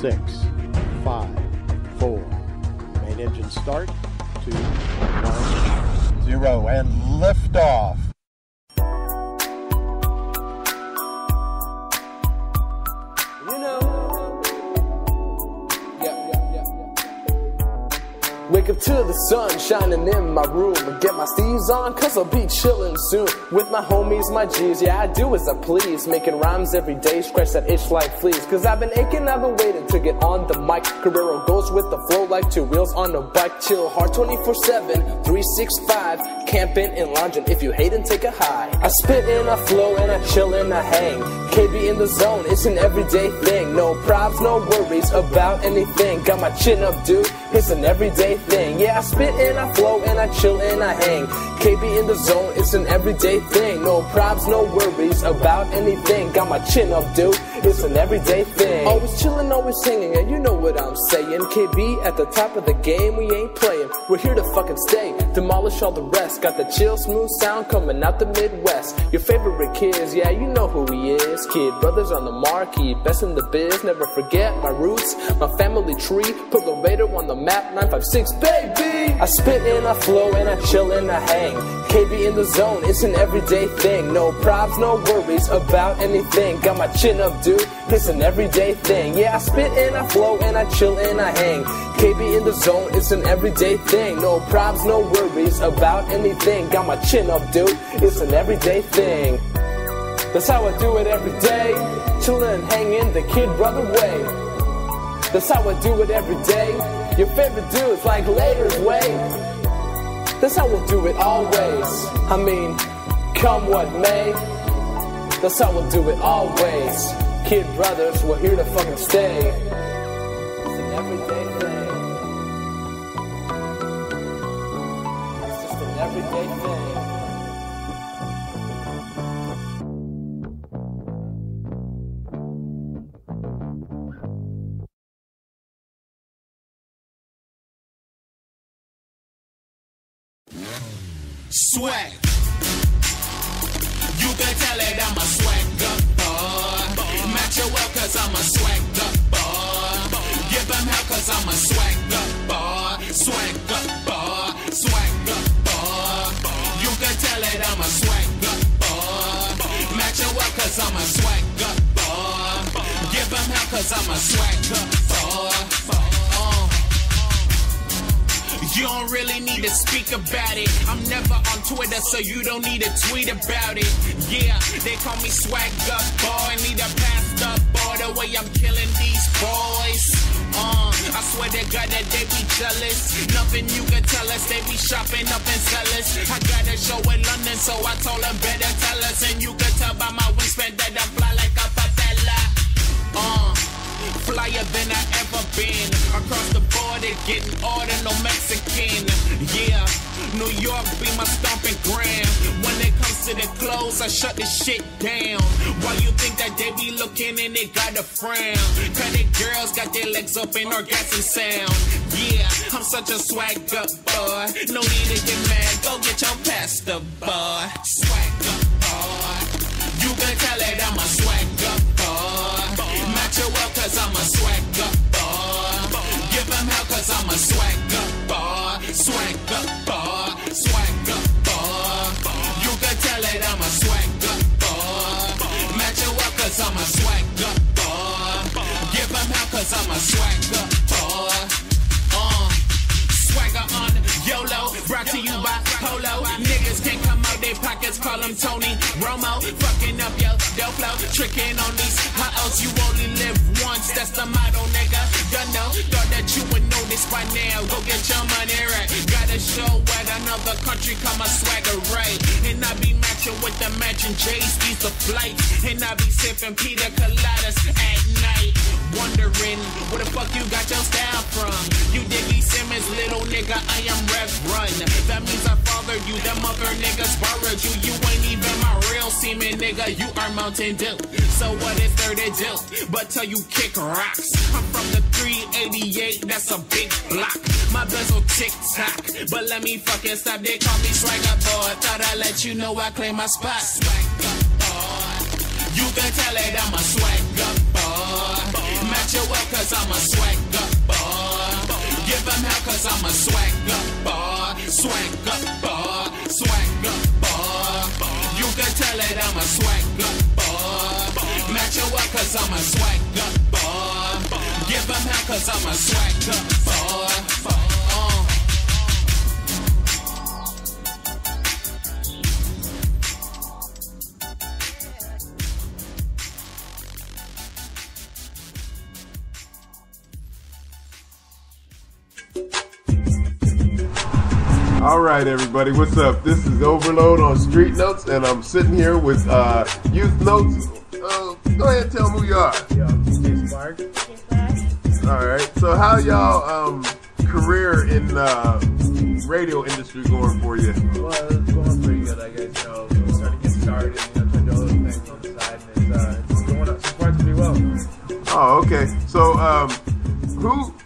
6, 5, 4. Main engine start. 2, 1, 0, and liftoff. Wake up to the sun shining in my room and get my steves on, cause I'll be chillin' soon with my homies, my G's. Yeah, I do as I please, making rhymes every day, scratch that itch like fleas. Cause I've been aching, I've been waiting to get on the mic. Guerrero goes with the flow like two wheels on a bike. Chill hard 24/7, 365, camping and lounging. If you hate and take a high, I spit and I flow and I chill and I hang. KB in the zone, it's an everyday thing. No props, no worries about anything. Got my chin up, dude, it's an everyday thing. Yeah, I spit and I flow and I chill and I hang. KB in the zone, it's an everyday thing. No props, no worries about anything. Got my chin up, dude, it's an everyday thing. Always chillin', always hanging, and you know what I'm saying. KB at the top of the game, we ain't playing. We're here to fucking stay, demolish all the rest. Got the chill, smooth sound coming out the Midwest. Your favorite kids, yeah, you know who he is. Kid Brothers on the marquee, best in the biz. Never forget my roots, my family tree. Put Laredo on the map, 956, baby. I spit and I flow and I chill and I hang. KB in the zone, it's an everyday thing. No props, no worries about anything. Got my chin up, dude, it's an everyday thing. Yeah, I spit and I flow and I chill and I hang. KB in the zone, it's an everyday thing. No props, no worries about anything. Got my chin up, dude, it's an everyday thing. That's how I do it every day. Chillin', hangin' the Kid Brother way. That's how I do it every day. Your favorite dudes like Later's way. That's how we'll do it always. I mean, come what may. That's how we'll do it always. Kid Brothers, we're here to fucking stay. It's an everyday thing. It's just an everyday thing. Swag. You can tell it I'm a swagger boy. Match your well cause I'm a swagger boy. Give them hell cause I'm a swagger boy. Swagger boy. Swagger boy. You can tell it I'm a swagger boy. Match your well cause I'm a swagger boy. Give them hell cause I'm a swagger boy. You don't really need to speak about it. I'm never on Twitter, so you don't need to tweet about it. Yeah, they call me swagger boy. Need a pass up boy, the way I'm killing these boys. I swear to God that they be jealous. Nothing you can tell us, they be shopping up and sellers. I got a show in London, so I told them better tell us. And you can tell by my wingspan that I fly like a propeller. Flyer than I ever been. Across the border, getting order, no Mexican. Yeah, New York be my stomping ground. When it comes to the clothes, I shut this shit down. Why you think that they be looking and they got a frown? Cause the girls got their legs up in orgasm sound. Yeah, I'm such a swagger boy. No need to get mad, go get your pastor boy. Swagger boy. You can tell it I'm a swagger boy. Match your well cause I'm a swagger boy. Give them hell cause I'm a swagger boy. Swagger boy. Swagger boy. You can tell it I'm a swagger boy. Match your well cause I'm a swagger boy. Give them hell cause I'm a swagger boy. Swagger on YOLO, brought to you by Polo. Niggas can't come out their pockets, call them Tony Romo. Fucking up your dough flow, tricking on these hoes. You only live once, that's the motto, nigga. Don't know, thought that you would know this by now. Go get your money right. Got a show at another country, call my swagger right. And I be matching with the matching J's, these the flights. And I be sipping pina coladas at night. Wondering where the fuck you got your style from. You Diggy Simmons, little nigga, I am Rev Run. That means I fathered you, them other niggas borrowed you. You ain't even my real semen, nigga, you are Mountain Dew. So what is there to do but tell you kick rocks? I'm from the 388, that's a big block. My bezel tick-tock, but let me fucking stop. They call me swagger boy, thought I'd let you know I claim my spot. Swagger boy, you can tell it I'm a swagger boy. Match your up cause I'm a swagger boy. Give them hell cause I'm a swagger boy. Swagger boy. Swagger boy. You can tell it I'm a swagger boy. Match your up cause I'm a swagger boy. Give them hell cause I'm a swagger boy. All right, everybody, what's up? This is Overload on Street Notes, and I'm sitting here with Youth Notes. Go ahead and tell them who you are. Yo, I'm DJ Spark. All right, so how y'all career in radio industry going for you? Well, it's going pretty good, I guess. You know, we're starting to get started, you know, trying to do other things on the side, and it's going up so far pretty well. Oh, okay. So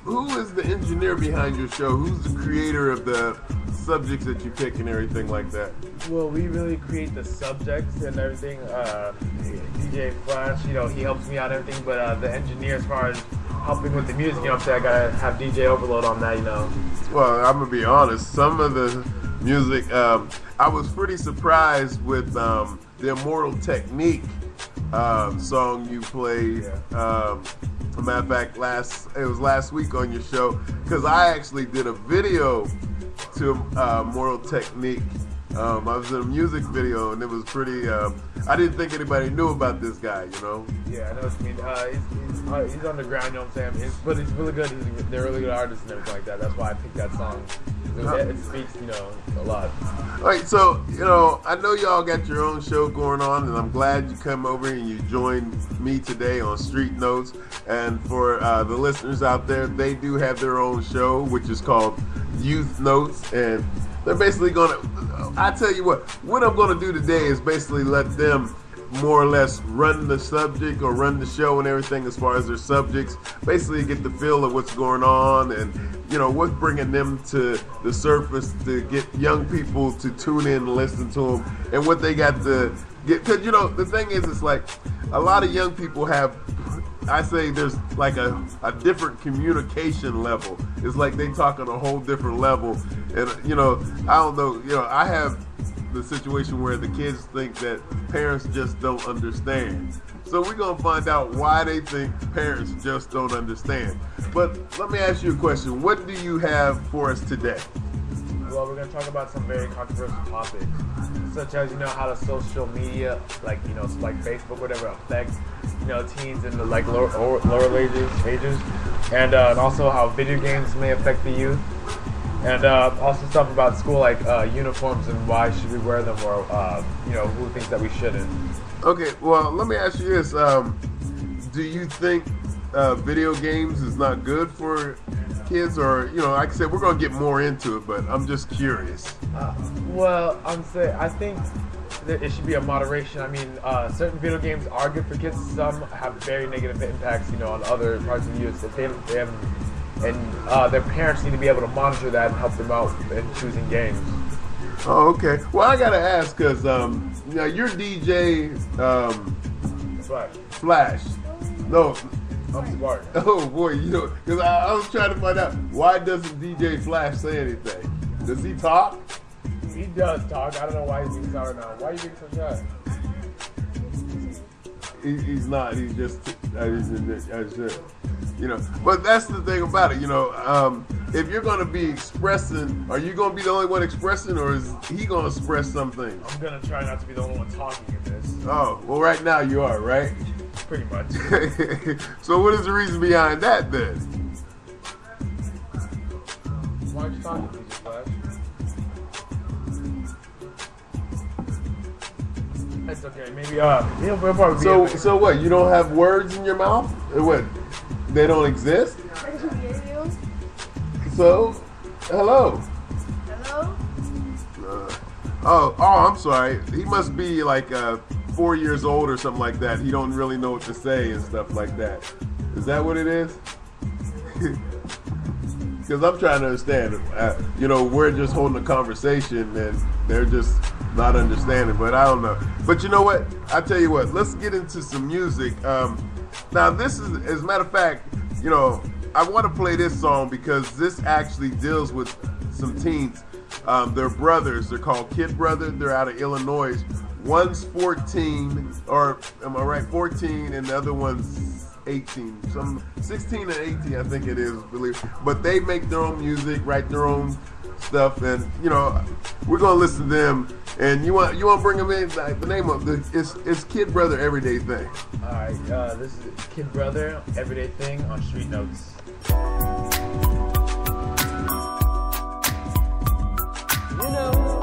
who is the engineer behind your show? Who's the creator of the subjects that you pick and everything like that? Well, we really create the subjects and everything. DJ Flash, you know, he helps me out and everything, but the engineer, as far as helping with the music, you know what I'm saying, I gotta have DJ Overload on that, you know. Well, I'm gonna be honest, some of the music, I was pretty surprised with the Immortal Technique song you played. Yeah. As a matter of fact, it was last week on your show, because I actually did a video to Immortal Technique. I was in a music video, and it was pretty, I didn't think anybody knew about this guy, you know? Yeah, I know what you mean. He's underground, you know what I'm saying? But he's really good. They're really good artists and everything like that. That's why I picked that song. It speaks, you know, a lot. All right, so, you know, I know y'all got your own show going on, and I'm glad you come over and you joined me today on Street Notes. And for the listeners out there, they do have their own show, which is called Youth Notes, and they're basically gonna, I tell you what I'm gonna do today is basically let them more or less run the subject or run the show and everything as far as their subjects, basically get the feel of what's going on and, you know, what's bringing them to the surface to get young people to tune in and listen to them and what they got to get. Because, you know, the thing is, it's like a lot of young people have, I say there's like a different communication level. It's like they talk on a whole different level. And, you know, I don't know, you know, I have the situation where the kids think that parents just don't understand. So we're going to find out why they think parents just don't understand. But let me ask you a question. What do you have for us today? Well, we're going to talk about some very controversial topics, such as, you know, how the social media, like, you know, like Facebook, whatever, affect, you know, teens in the, like, lower ages, and also how video games may affect the youth, and also stuff about school, like uniforms and why should we wear them, or, you know, who thinks that we shouldn't. Okay, well, let me ask you this. Do you think video games is not good for kids, or, you know, like I said, we're going to get more into it, but I'm just curious. Well, I think that it should be a moderation. I mean, certain video games are good for kids. Some have very negative impacts, you know, on other parts of the youth. If and their parents need to be able to monitor that and help them out in choosing games. Oh, okay. Well, I got to ask, because, you know, you're DJ Flash. No. I'm smart. Oh boy, you know, because I was trying to find out, why doesn't DJ Flash say anything? Does he talk? He does talk. I don't know why he's being sour now. Why are you being so shy? He's not. He's just, you know. But that's the thing about it, you know. If you're going to be expressing, are you going to be the only one expressing, or is he going to express something? I'm going to try not to be the only one talking in this. Oh, well, right now you are, right? Pretty much. So what is the reason behind that, then? Why aren't you talking to me, Flash? It's okay. Maybe, we'll probably be So what? You don't have words in your mouth? What? They don't exist? So, hello. Hello? Oh, I'm sorry. He must be like 4 years old or something like that. He don't really know what to say and stuff like that. Is that what it is? Because I'm trying to understand. You know, we're just holding a conversation and they're just not understanding. But I don't know. But you know what? I tell you what. Let's get into some music. Now this is, as a matter of fact, you know, I want to play this song because this actually deals with some teens. They're brothers. They're called Kid Brother. They're out of Illinois. One's 14, or am I right? 14, and the other one's 18. Some 16 and 18, I think it is. Believe. But they make their own music, write their own stuff, and you know, we're gonna listen to them. And you want to bring them in? Like, the name of it's Kid Brother Everyday Thing. All right, this is Kid Brother Everyday Thing on Street Notes. You know.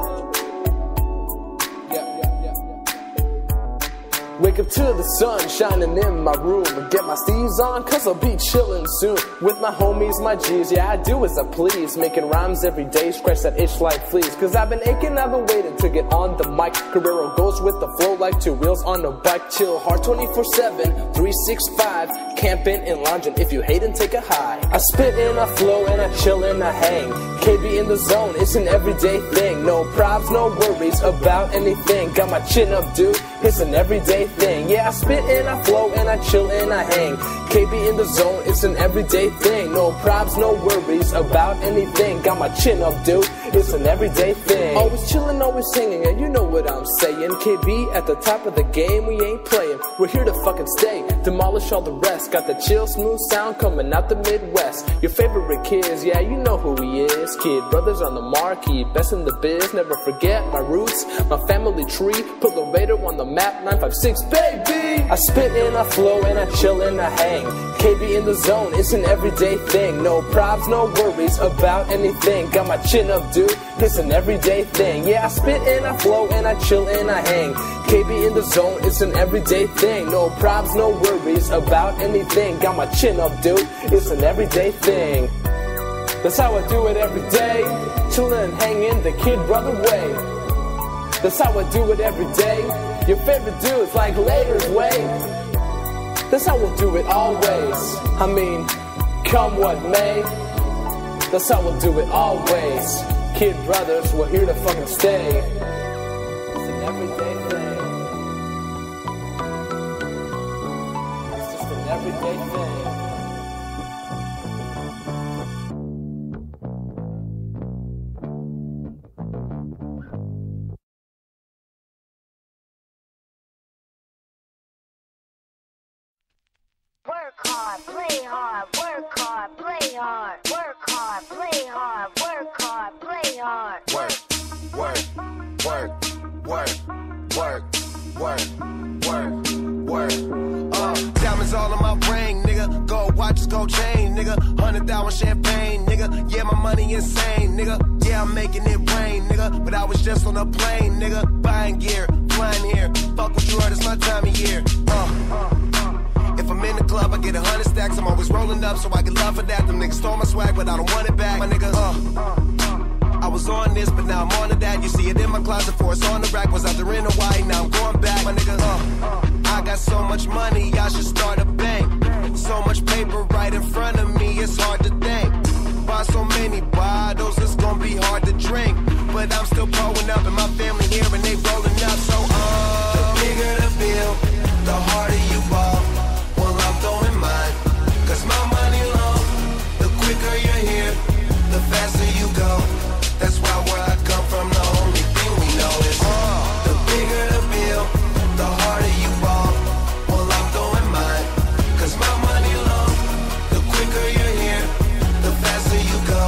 Wake up to the sun shining in my room and get my steves on, cause I'll be chillin' soon with my homies, my G's. Yeah, I do as I please, making rhymes every day, scratch that itch like fleas. Cause I've been aching, I've been waiting to get on the mic. Carrero goes with the flow like two wheels on a bike. Chill hard 24/7, 365, camping and lounging. If you hate and take a high, I spit and I flow and I chill and I hang. KB in the zone, it's an everyday thing. No props, no worries about anything. Got my chin up, dude, it's an everyday thing. Yeah, I spit and I flow and I chill and I hang. KB in the zone, it's an everyday thing. No props, no worries about anything. Got my chin up, dude, it's an everyday thing. Always chillin', always singing, and you know what I'm saying. KB at the top of the game, we ain't playing. We're here to fucking stay, demolish all the rest. Got the chill, smooth sound coming out the Midwest. Your favorite kids, yeah, you know who he is. Kid Brothers on the marquee, best in the biz. Never forget my roots, my family tree. Put the radar on the map, 956, baby. I spit and I flow and I chill and I hang. KB in the zone, it's an everyday thing. No props, no worries about anything. Got my chin up, dude, it's an everyday thing. Yeah, I spit and I flow and I chill and I hang. KB in the zone, it's an everyday thing. No props, no worries about anything. Got my chin up, dude, it's an everyday thing. That's how I do it every day. Chillin', hangin' the Kid Brother way. That's how I do it every day. Your favorite dude's like Later's way. That's how we'll do it always. I mean, come what may. That's how we'll do it always. Kid Brothers, we're here to fucking stay. It's an everyday thing. It's just an everyday thing. Work hard, play hard, work hard, play hard, work hard, play hard, work hard, play hard. Work. Diamonds all on my ring, nigga. Gold watches, gold chain, nigga. 100,000 champagne, nigga. Yeah, my money insane, nigga. Yeah, I'm making it rain, nigga. But I was just on a plane, nigga. Buying gear, flying here. Fuck what you heard, it's my time of year. If I'm in the club, I get 100 stacks. I'm always rolling up, so I get love for that. Them niggas stole my swag, but I don't want it back. My nigga, I was on this, but now I'm on to that. You see it in my closet, for it's on the rack. Was out there in Hawaii, now I'm going back. My nigga, I got so much money, I should start a bank. So much paper right in front of me, it's hard to think. Buy so many bottles, it's gonna be hard to drink. But I'm still pulling up, and my family here, and they rolling up. So, the bigger the bill, the harder you ball. Well, I'm throwing mine, cause my money long. The quicker you're here, the faster you go. That's why where I come from, the only thing we know is the bigger the bill, the harder you ball. Well, I'm throwing mine, cause my money long. The quicker you're here, the faster you go.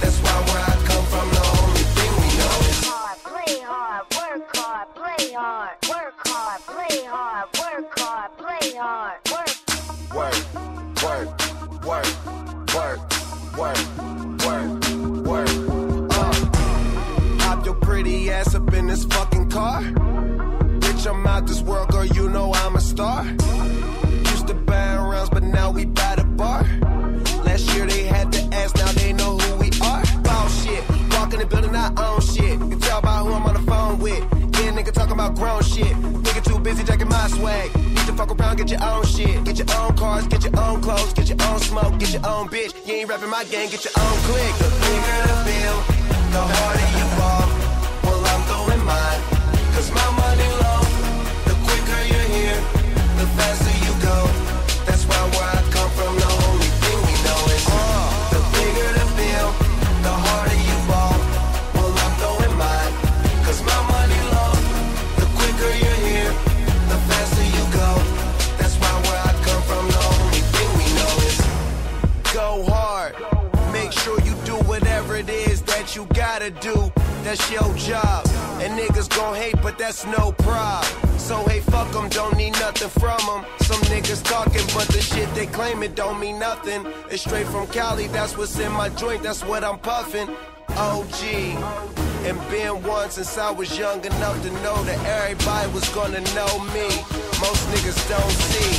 That's why where I come from, the only thing we know is Hard, play hard, work hard, play hard, work hard, play hard, work hard, play hard, work. Hop your pretty ass up in this fucking car. Bitch, I'm out this world, girl, you know I'm a star. Used to buy rounds, but now we buy the bar. Last year they had to ask, now they know who we are. Boss shit, walk in the building, I own shit. You can tell by who I'm on the phone with. Yeah, nigga talking about grown shit. Nigga too busy jacking my swag. Need to fuck around, get your own shit. Get your own cars, get your own clothes, get your own smoke, get your own bitch. You ain't rapping my gang, get your own click. The bigger the bill, the harder you ball. Well, I'm throwing mine, cause my money long. The quicker you're here, the faster you go. gotta do, that's your job. And niggas gon' hate, but that's no prob. So hey, fuck them, don't need nothing from them. Some niggas talking, but the shit they claim it don't mean nothing. It's straight from Cali, that's what's in my joint, that's what I'm puffing. OG, and been one since I was young enough to know that everybody was gonna know me. Most niggas don't see.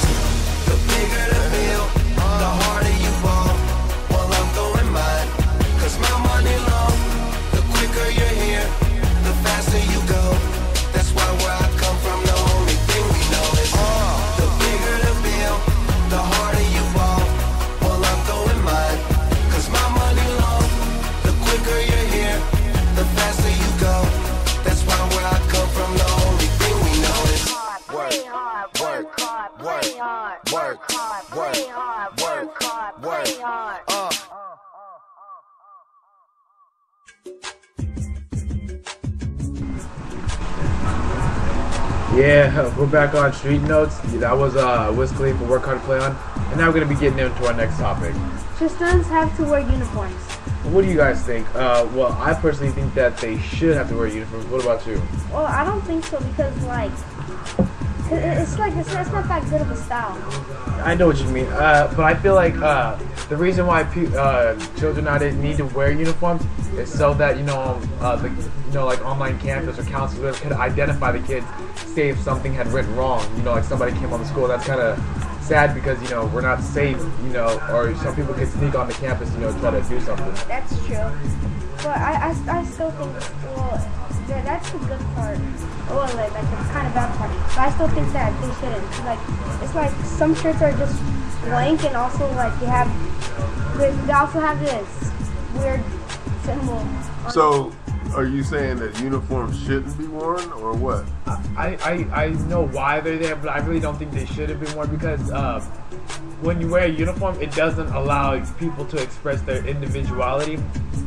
The bigger the bill, the harder you ball. Well, I'm going mine, cause my money long. The quicker you're here, the faster you go. That's why where I come from, the only thing we know is the bigger the bill, the harder you ball. Well, I'm going mine, cause my money long. The quicker you're here, the faster you go. That's why where I come from, the only thing we know is Play hard, work hard, play hard, work hard, play hard, work hard, play hard. Yeah, we're back on Street Notes. That was Wiz Khalifa, Work Hard to Play On. And now we're going to be getting into our next topic. Should students have to wear uniforms? What do you guys think? Well, I personally think that they should have to wear uniforms. What about you? Well, I don't think so because, like, it's not that good of a style. I know what you mean, but I feel like the reason why children nowadays need to wear uniforms is so that like online campus or counselors could identify the kids, say if something had went wrong. Like somebody came on the school. That's kind of sad because we're not safe. Or some people could sneak on the campus. Try to do something. That's true, but I still think that's the good part. Well, like the kind of bad part. But I still think that they shouldn't. Like, it's like some shirts are just blank, and also like they also have this weird symbol. So, are you saying that uniforms shouldn't be worn, or what? I know why they're there, but I really don't think they should have been worn because when you wear a uniform, it doesn't allow people to express their individuality,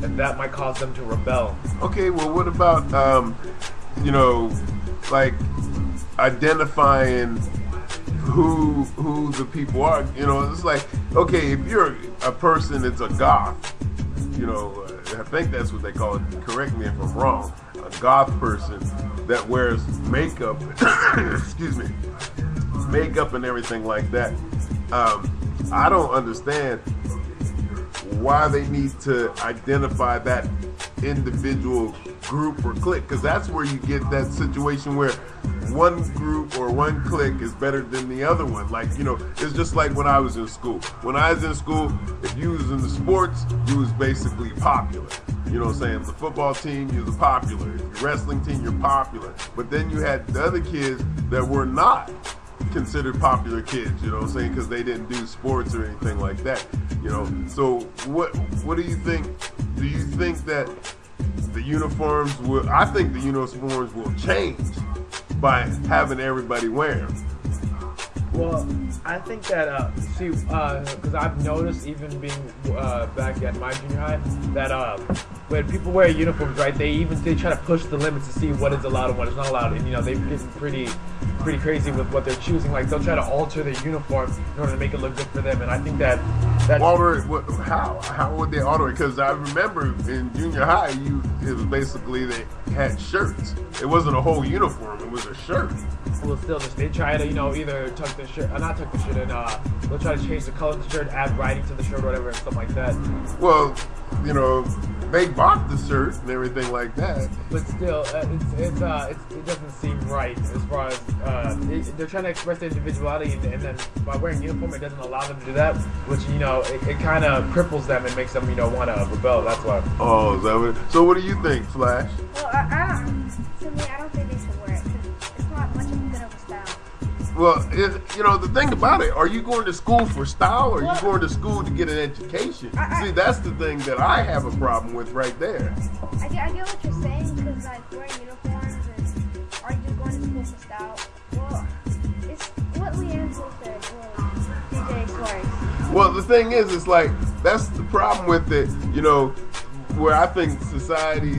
and that might cause them to rebel. Okay, well, what about like identifying who the people are? It's like, okay, if you're a person that's a goth, I think that's what they call it. Correct me if I'm wrong. A goth person that wears makeup, excuse me, makeup and everything like that. I don't understand why they need to identify that individual group or clique, because that's where you get that situation where one group or one clique is better than the other one. Like, it's just like when I was in school. When I was in school, if you was in the sports, you was basically popular. You know what I'm saying? The football team, you was popular. If you're wrestling team, you're popular. But then you had the other kids that were not considered popular kids, you know what I'm saying? Because they didn't do sports or anything like that, So what do you think? Do you think that the uniforms will, I think the uniforms will change by having everybody wear them? Well, I think that, because I've noticed even being back at my junior high, that when people wear uniforms, right, they try to push the limits to see what is allowed and what is not allowed, and they've getting pretty crazy with what they're choosing. Like, they'll try to alter their uniform in order to make it look good for them, and I think that alter it. How would they alter it? Because I remember in junior high, it was basically they had shirts. It wasn't a whole uniform; it was a shirt. Well, still, they try to either tuck the shirt, not tuck the shirt, and they'll try to change the color of the shirt, add writing to the shirt, or whatever, and stuff like that. Well, they bought the shirt and everything like that. But still, it doesn't seem right as far as they're trying to express their individuality, and then by wearing uniform, it doesn't allow them to do that, which it kind of cripples them and makes them want to rebel. That's why. Oh, is that what? So what do you think, Flash? Well, I don't think they should wear it because it's not much good of a style. Well, the thing about it, are you going to school for style, or are you going to school to get an education? See, that's the thing that I have a problem with right there. I get what you're saying, because like wearing uniforms and are you just going to school for style? Well, it's what Leandro said. Well, DJ Suarez. Well, the thing is, it's like that's the problem with it. Where I think society,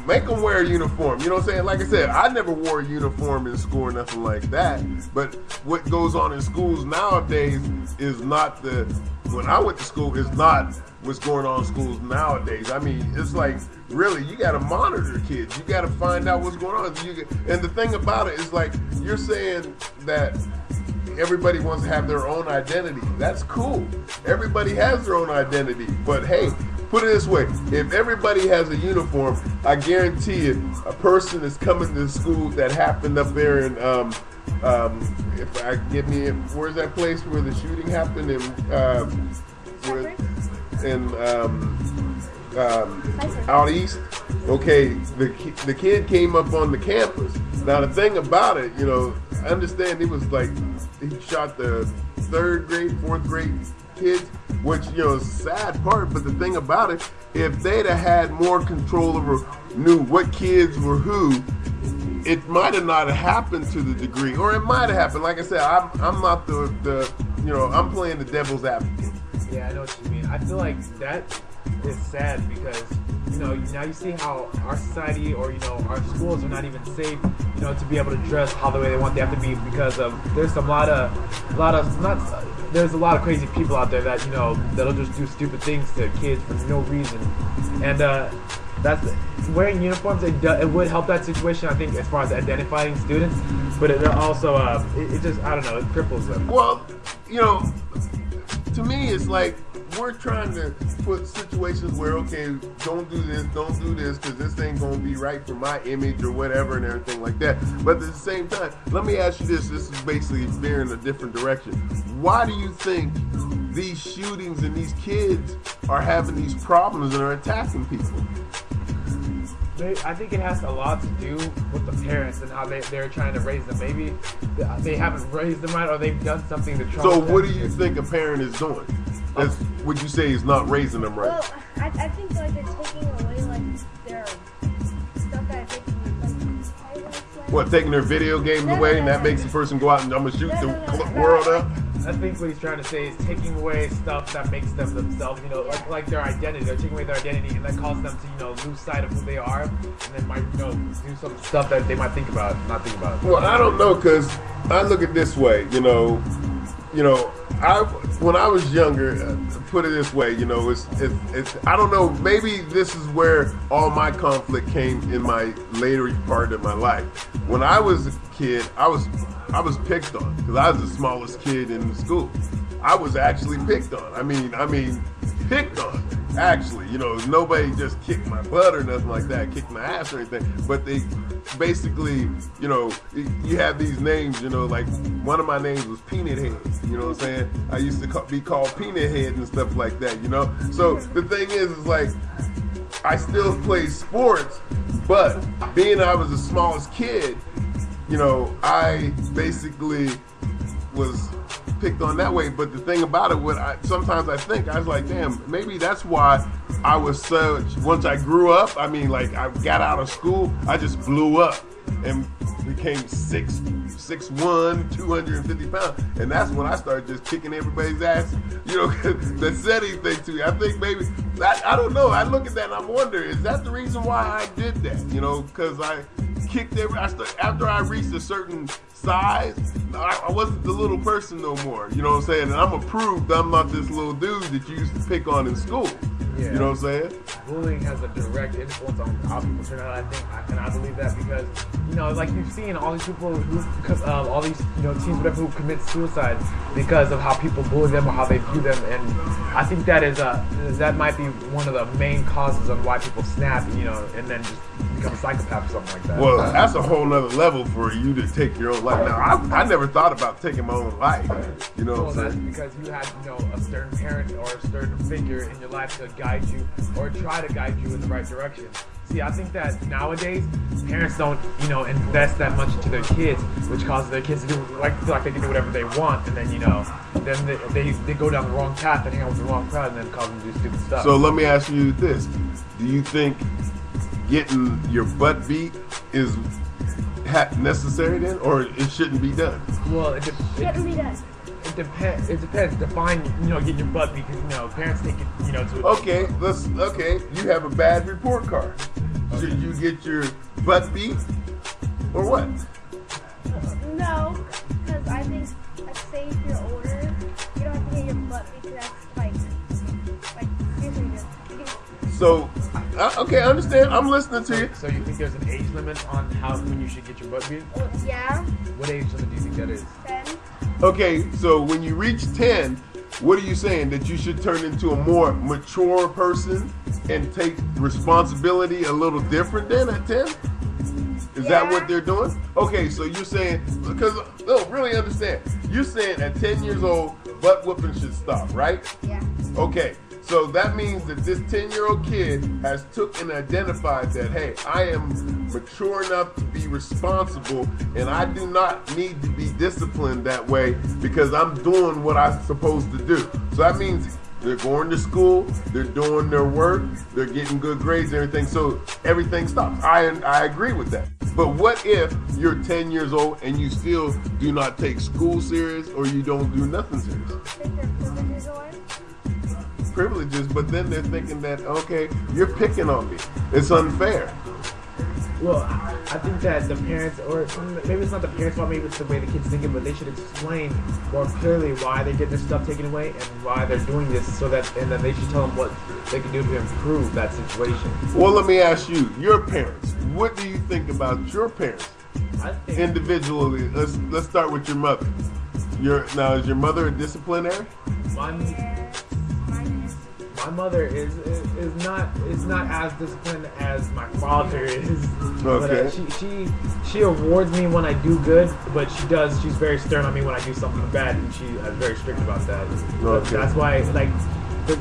make them wear a uniform. You know what I'm saying? Like I said, I never wore a uniform in school or nothing like that. But what goes on in schools nowadays is not when I went to school, is not what's going on in schools nowadays. I mean, it's like, really, you got to monitor kids. You got to find out what's going on. And the thing about it is, like, you're saying that everybody wants to have their own identity. That's cool. Everybody has their own identity. But hey, put it this way, if everybody has a uniform, I guarantee you, a person is coming to school that happened up there in, where's that place where the shooting happened out east? Okay, the kid came up on the campus. Now the thing about it, I understand it was like, he shot the 3rd grade, 4th grade kids, which, is a sad part, but the thing about it, if they'd have had more control over, knew what kids were who, it might have not happened to the degree, or it might have happened. Like I said, I'm not I'm playing the devil's advocate. Yeah, I know what you mean. I feel like that is sad because, now you see how our society or, our schools are not even safe, to be able to dress how the way they want they have to be because of, there's a lot of crazy people out there that, that'll just do stupid things to kids for no reason. And that's wearing uniforms, it would help that situation, I think, as far as identifying students, but it also, it just, I don't know, it cripples them. Well, to me, it's like, we're trying to put situations where, okay, don't do this, because this ain't going to be right for my image or whatever and everything like that. But at the same time, let me ask you this. This is basically veering a different direction. Why do you think these shootings and these kids are having these problems and are attacking people? I think it has a lot to do with the parents and how they're trying to raise them. Maybe they haven't raised them right, or they've done something to try. So what do you think a parent is doing? Would you say is not raising them right? Well, I think like they're taking away like their stuff that they can like. What, taking their video games away, and that makes the person go out and I'm gonna shoot the world up? I think what he's trying to say is taking away stuff that makes them themselves, like their identity. They're taking away their identity, and that causes them to, lose sight of who they are, and then might, do some stuff that they might not think about. Well, I don't know, because I look at it this way, when I was younger, put it this way, it's I don't know, maybe this is where all my conflict came in my later part of my life. When I was a kid, I was picked on because I was the smallest kid in the school. I was actually picked on. I mean, picked on. Actually, nobody just kicked my butt or nothing like that, kicked my ass or anything. But they basically, you have these names, like one of my names was Peanut Head. You know what I'm saying? I used to be called Peanut Head and stuff like that. So the thing is like, I still play sports, but being I was the smallest kid, I basically was picked on that way. But the thing about it, sometimes I think, I was like, damn, maybe that's why I was once I grew up, I got out of school, I just blew up and became 6'1", 250 pounds. And that's when I started just kicking everybody's ass, that said anything to me. I think maybe, I don't know, I look at that and I'm wondering, is that the reason why I did that? Because I kicked after I reached a certain size, I wasn't the little person no more, you know what I'm saying? And I'm approved I'm not this little dude that you used to pick on in school. Yeah. You know what I'm saying? Bullying has a direct influence on how people turn out, I think, and I believe that because, like you've seen all these people all these, teens, whatever, who commit suicide because of how people bully them or how they view them, and I think that is that might be one of the main causes of why people snap, and then just become a psychopath or something like that. Well, that's a whole nother level for you to take your own life. Now, I never thought about taking my own life, Well, that's because you had, a certain parent or a certain figure in your life to guide you or try to guide you in the right direction. See, I think that nowadays parents don't, invest that much into their kids, which causes their kids to feel like they can do whatever they want, and then then they go down the wrong path and hang out with the wrong crowd, and then cause them to do stupid stuff. So let me ask you this: do you think getting your butt beat is necessary then, or it shouldn't be done? Well, it shouldn't be done. It depends. Define, getting your butt beat, because, parents take it, to Okay, you have a bad report card. Should you get your butt beat or what? No, because I think, let's say if you're older, you don't have to get your butt beat, because that's like seriously just. So, okay, I understand. I'm listening to you. So you think there's an age limit on when you should get your butt beat? Yeah. What age limit do you think that is? 10. Okay, so when you reach 10, what are you saying? That you should turn into a more mature person and take responsibility a little different than at 10? Is that what they're doing? Okay, so you're saying, because, no, really understand. You're saying at 10 years old, butt whooping should stop, right? Yeah. Okay, so that means that this 10-year-old kid has took and identified that, hey, I am mature enough to be responsible and I do not need to be disciplined that way because I'm doing what I'm supposed to do. So that means they're going to school, they're doing their work, they're getting good grades and everything, so everything stops. I agree with that. But what if you're 10 years old and you still do not take school serious or you don't do nothing serious? Think their privileges away? Privileges, but then they're thinking that, okay, you're picking on me. It's unfair. Well, I think that the parents, or maybe it's not the parents' fault, maybe it's the way the kids thinking, but they should explain more clearly why they get their stuff taken away and why they're doing this, so that, and then they should tell them what they can do to improve that situation. Well, let me ask you, your parents, what do you think about your parents? I think Individually, let's start with your mother. Now, is your mother a disciplinary? My mother is not as disciplined as my father is. Okay. But, she awards me when I do good, but she's very stern on me when I do something bad, and she's very strict about that. Okay. That's why, like,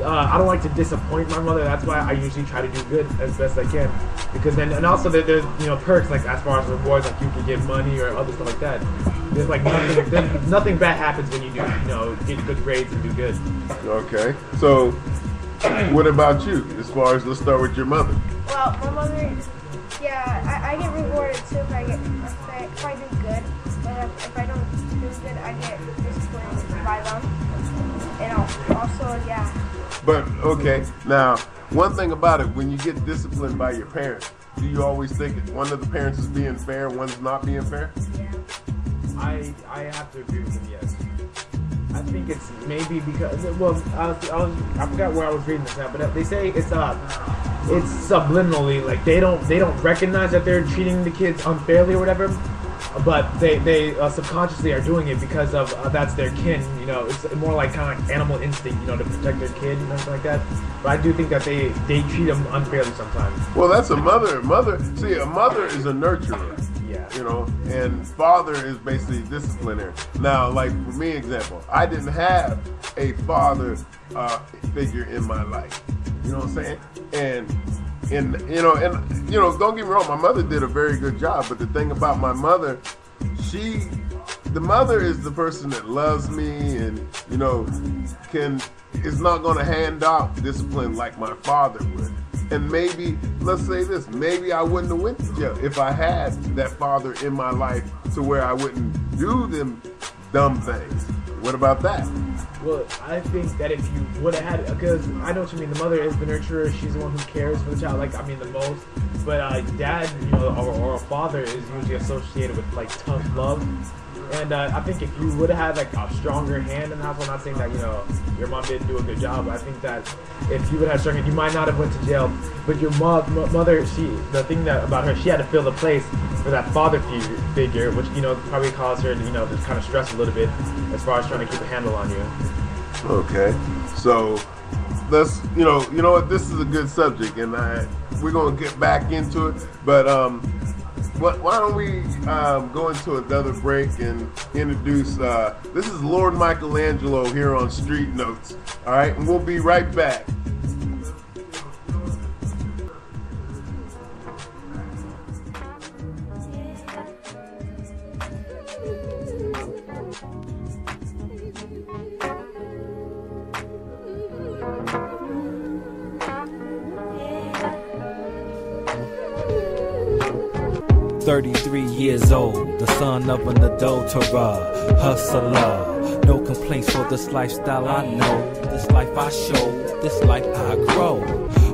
I don't like to disappoint my mother. That's why I usually try to do good as best I can, because then, and also there's perks, like as far as rewards, like you can get money or other stuff like that. There's like nothing bad happens when you do get good grades and do good. Okay. So, what about you? As far as, let's start with your mother. Well, my mother, yeah, I get rewarded too if I do good. But if I don't do good, I get disciplined by them. And also, yeah. But, okay, now, one thing about it, when you get disciplined by your parents, do you always think one of the parents is being fair, one's not being fair? Yeah. I have to agree with him, yes. I think it's maybe because, well, I forgot where I was reading this at, but they say it's subliminally, like they don't recognize that they're treating the kids unfairly or whatever, but they subconsciously are doing it because of that's their kin. It's more like kind of like animal instinct, to protect their kid and something like that. But I do think that they treat them unfairly sometimes. Well, that's a mother. See, a mother is a nurturer. Yeah. And father is basically disciplinary. Now, like for me, example, I didn't have a father figure in my life. You know what I'm saying? And don't get me wrong, my mother did a very good job. But the thing about my mother, the mother is the person that loves me and is not going to hand out discipline like my father would. And maybe, let's say this, maybe I wouldn't have went to jail if I had that father in my life to where I wouldn't do them dumb things. What about that? Well, I think that if you would have had it, because I know what you mean, the mother is the nurturer, she's the one who cares for the child, the most. But dad, or a father is usually associated with tough love. And I think if you would have had a stronger hand in the house, I'm not saying that your mom didn't do a good job, but I think that if you would have stronger hand, you might not have went to jail. But your mother, the thing about her, she had to fill the place for that father figure, which probably caused her to just kind of stress a little bit as far as trying to keep a handle on you. Okay, so let's you know what, this is a good subject, and we're gonna get back into it, but why don't we go into another break and introduce, this is Lord Michelangelo here on Street Notes, all right, and we'll be right back. Years old, the son of an adulterer, hustler. No complaints for this lifestyle I know, this life I show, this life I grow.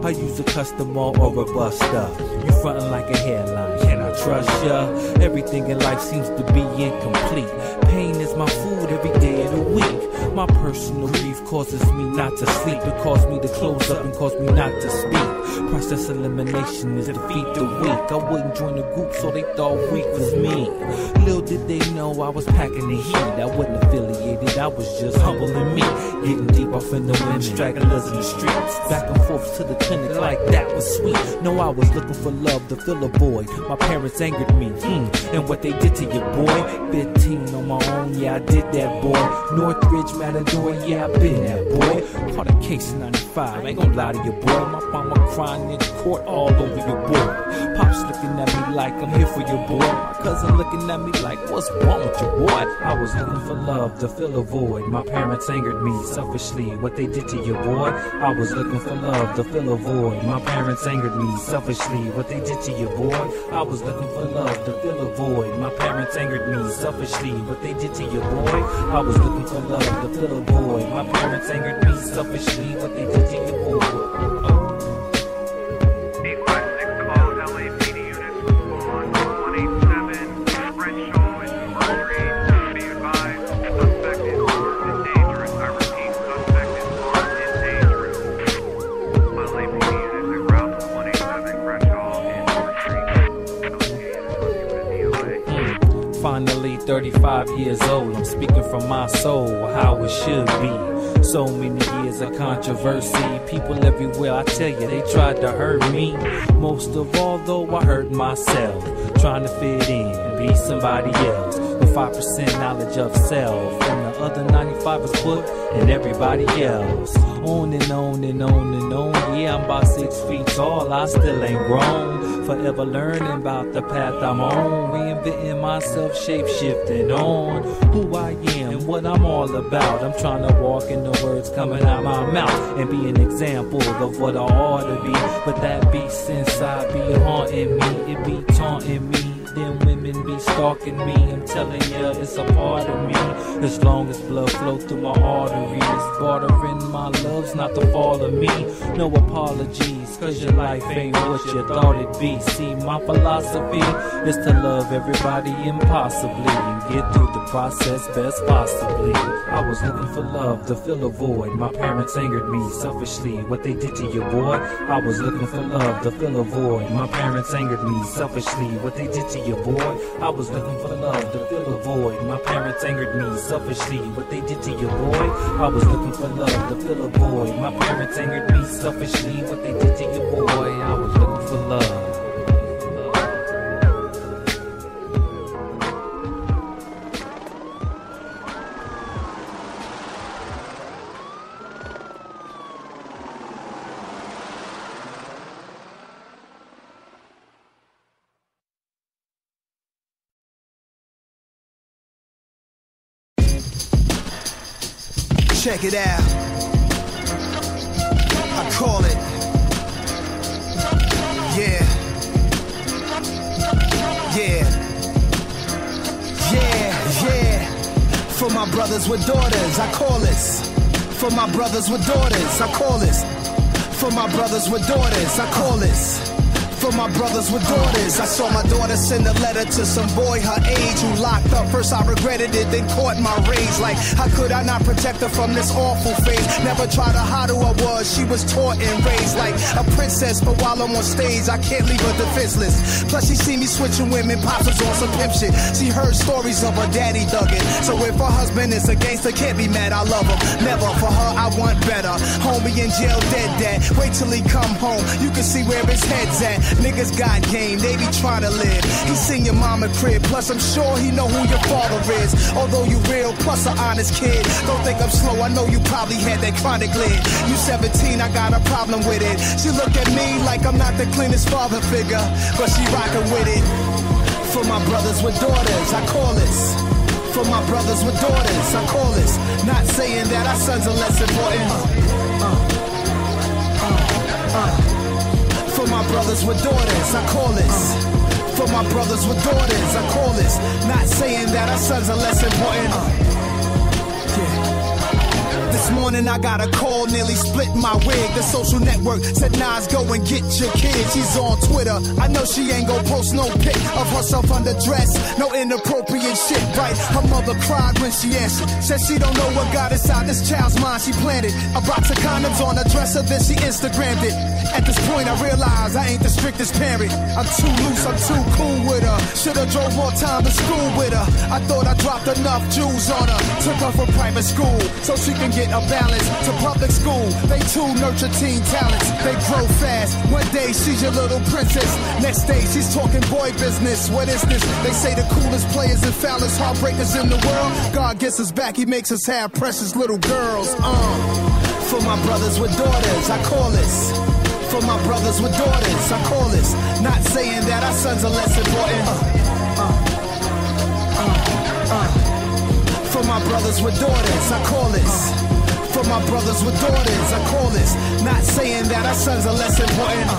I use a customer or a buster. You frontin' like a headline. Can I trust ya? Everything in life seems to be incomplete. Pain is my food every day of the week. My personal grief causes me not to sleep. It caused me to close up and caused me not to speak. Process elimination is defeat the weak. I wouldn't join the group, so they thought weak was me. Little did they know I was packing the heat. I wasn't affiliated, I was just humbling me. Getting deep off in the wind, stragglers in the streets. Back and forth to the clinic like that was sweet. No, I was looking for love to fill a void. My parents angered me, and what they did to your boy. 15 on my own, yeah, I did that, boy. Northridge, Matador, yeah, I been that, boy. Caught a case in 95, ain't gon' lie to your boy. My mama crying in court all over your boy. Pops looking at me like I'm here for your boy. My cousin looking at me like, what's wrong with your boy? I was looking for love to fill a void. My parents angered me selfishly, what they did to your boy. I was looking for love to fill a void. My parents angered me selfishly, what they did to your boy. I was looking for love to fill a void. My parents angered me selfishly, what they did to your boy. I was looking for love to fill a void. My parents angered me selfishly, what they did to your boy. Finally 35 years old, I'm speaking from my soul, how it should be. So many years of controversy, people everywhere, I tell you, they tried to hurt me. Most of all though, I hurt myself, trying to fit in, be somebody else, with 5% knowledge of self, and the other 95 is put in everybody else. On and on and on and on, yeah, I'm about 6 feet tall, I still ain't grown. Forever learning about the path I'm on, reinventing myself, shape-shifting on who I am and what I'm all about. I'm trying to walk in the words coming out my mouth and be an example of what I ought to be. But that beast inside be haunting me, it be taunting me. Them women be stalking me, I'm telling ya, it's a part of me. As long as blood flow through my arteries, bartering my love's not the fall of me. No apologies, cause your life ain't what you thought it'd be. See, my philosophy is to love everybody impossibly and get through the process best possibly. I was looking for love to fill a void. My parents angered me selfishly, what they did to your boy. I was looking for love to fill a void. My parents angered me selfishly, what they did to your boy. I was looking for love to fill a void. My parents angered me selfishly, what they did to your boy. I was looking for love to fill a void. My parents angered me selfishly, what they did to your boy. I was looking for love. Check it out. I call it. Yeah. Yeah. Yeah. Yeah. For my brothers with daughters, I call this. For my brothers with daughters, I call this. For my brothers with daughters, I call this. For my brothers with daughters, I saw my daughter send a letter to some boy her age who locked up. First I regretted it, then caught my rage. Like, how could I not protect her from this awful fate? Never tried to hide who I was, she was taught and raised like a princess. But while I'm on stage, I can't leave her defenseless. Plus she see me switching women, pops was on some pimp shit. She heard stories of her daddy thugging. So if her husband is a gangster, can't be mad, I love him. Never, for her I want better. Homie in jail, dead dad. Wait till he come home, you can see where his head's at. Niggas got game, they be trying to live. He seen your mama crib, plus I'm sure he know who your father is. Although you real, plus an honest kid. Don't think I'm slow, I know you probably had that chronic lid. You 17, I got a problem with it. She look at me like I'm not the cleanest father figure, but she rockin' with it. For my brothers with daughters, I call this. For my brothers with daughters, I call this. Not saying that our sons are less important. For my brothers with daughters, I call this. For my brothers with daughters, I call this. Not saying that our sons are less important. Yeah. The This morning I got a call, nearly split my wig. The social network said, Nas, go and get your kid. She's on Twitter. I know she ain't gon' post no pic of herself underdressed. No inappropriate shit, right? Her mother cried when she answered. Said she don't know what got inside this child's mind. She planted a box of condoms on her dresser, then she Instagrammed it. At this point I realize I ain't the strictest parent. I'm too loose, I'm too cool with her. Should've drove more time to school with her. I thought I dropped enough jewels on her. Took her from private school so she can get a balance to public school. They too nurture teen talents. They grow fast. One day she's your little princess. Next day she's talking boy business. What is this? They say the coolest players and foulest heartbreakers in the world. God gets us back, he makes us have precious little girls. For my brothers with daughters, I call this. For my brothers with daughters, I call this. Not saying that our sons are less important. For my brothers with daughters, I call this. For my brothers with daughters, I call this. Not saying that our sons are less important.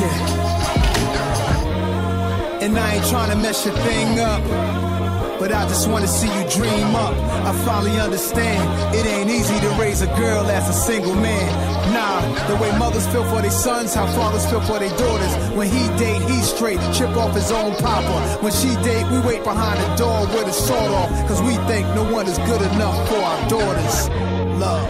Yeah. And I ain't trying to mess your thing up, but I just want to see you dream up. I finally understand it ain't easy to raise a girl as a single man. Nah, the way mothers feel for their sons, how fathers feel for their daughters. When he date, he's straight, chip off his own papa. When she date, we wait behind the door with a sword off, cause we think no one is good enough for our daughters. Love.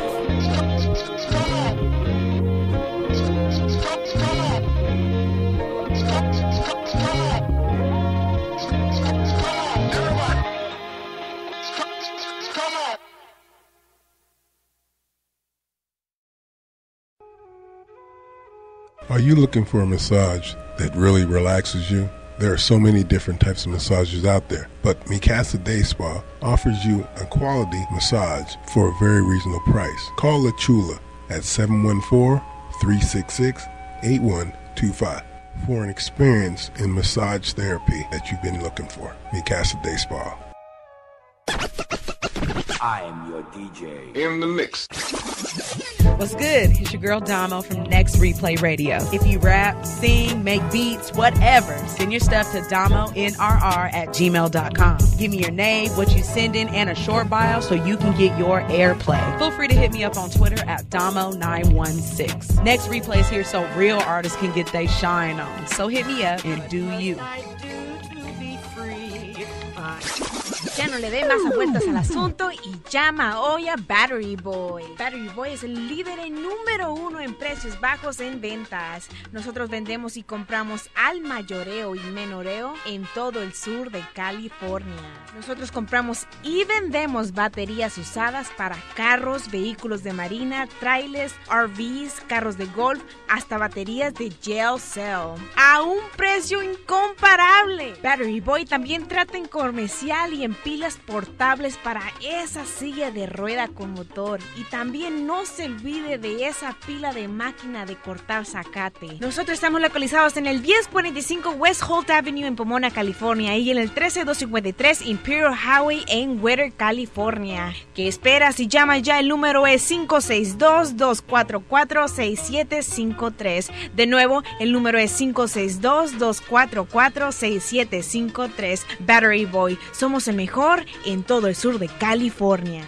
Are you looking for a massage that really relaxes you? There are so many different types of massages out there, but Mikasa Day Spa offers you a quality massage for a very reasonable price. Call La Chula at 714-366-8125 for an experience in massage therapy that you've been looking for. Mikasa Day Spa. I am your DJ. In the mix. What's good? It's your girl Damo from Next Replay Radio. If you rap, sing, make beats, whatever, send your stuff to DamoNRR@gmail.com. Give me your name, what you send in, and a short bio so you can get your airplay. Feel free to hit me up on Twitter at Damo916. Next Replay is here so real artists can get their shine on. So hit me up and do you. Ya no le dé más vueltas al asunto y llama hoy a Battery Boy. Battery Boy es el líder número 1 en precios bajos en ventas. Nosotros vendemos y compramos al mayoreo y menoreo en todo el sur de California. Nosotros compramos y vendemos baterías usadas para carros, vehículos de marina, trailers, RVs, carros de golf, hasta baterías de gel cell. A un precio incomparable. Battery Boy también trata en comercial y en pilas portables para esa silla de rueda con motor. Y también no se olvide de esa pila de máquina de cortar zacate. Nosotros estamos localizados en el 1045 West Holt Avenue en Pomona, California, y en el 13253 Imperial Highway en Whittier, California. ¿Qué esperas? Y llama ya, el número es 562-244-6753. De nuevo, el número es 562-244-6753. Battery Boy, somos el mejor en todo el sur de California.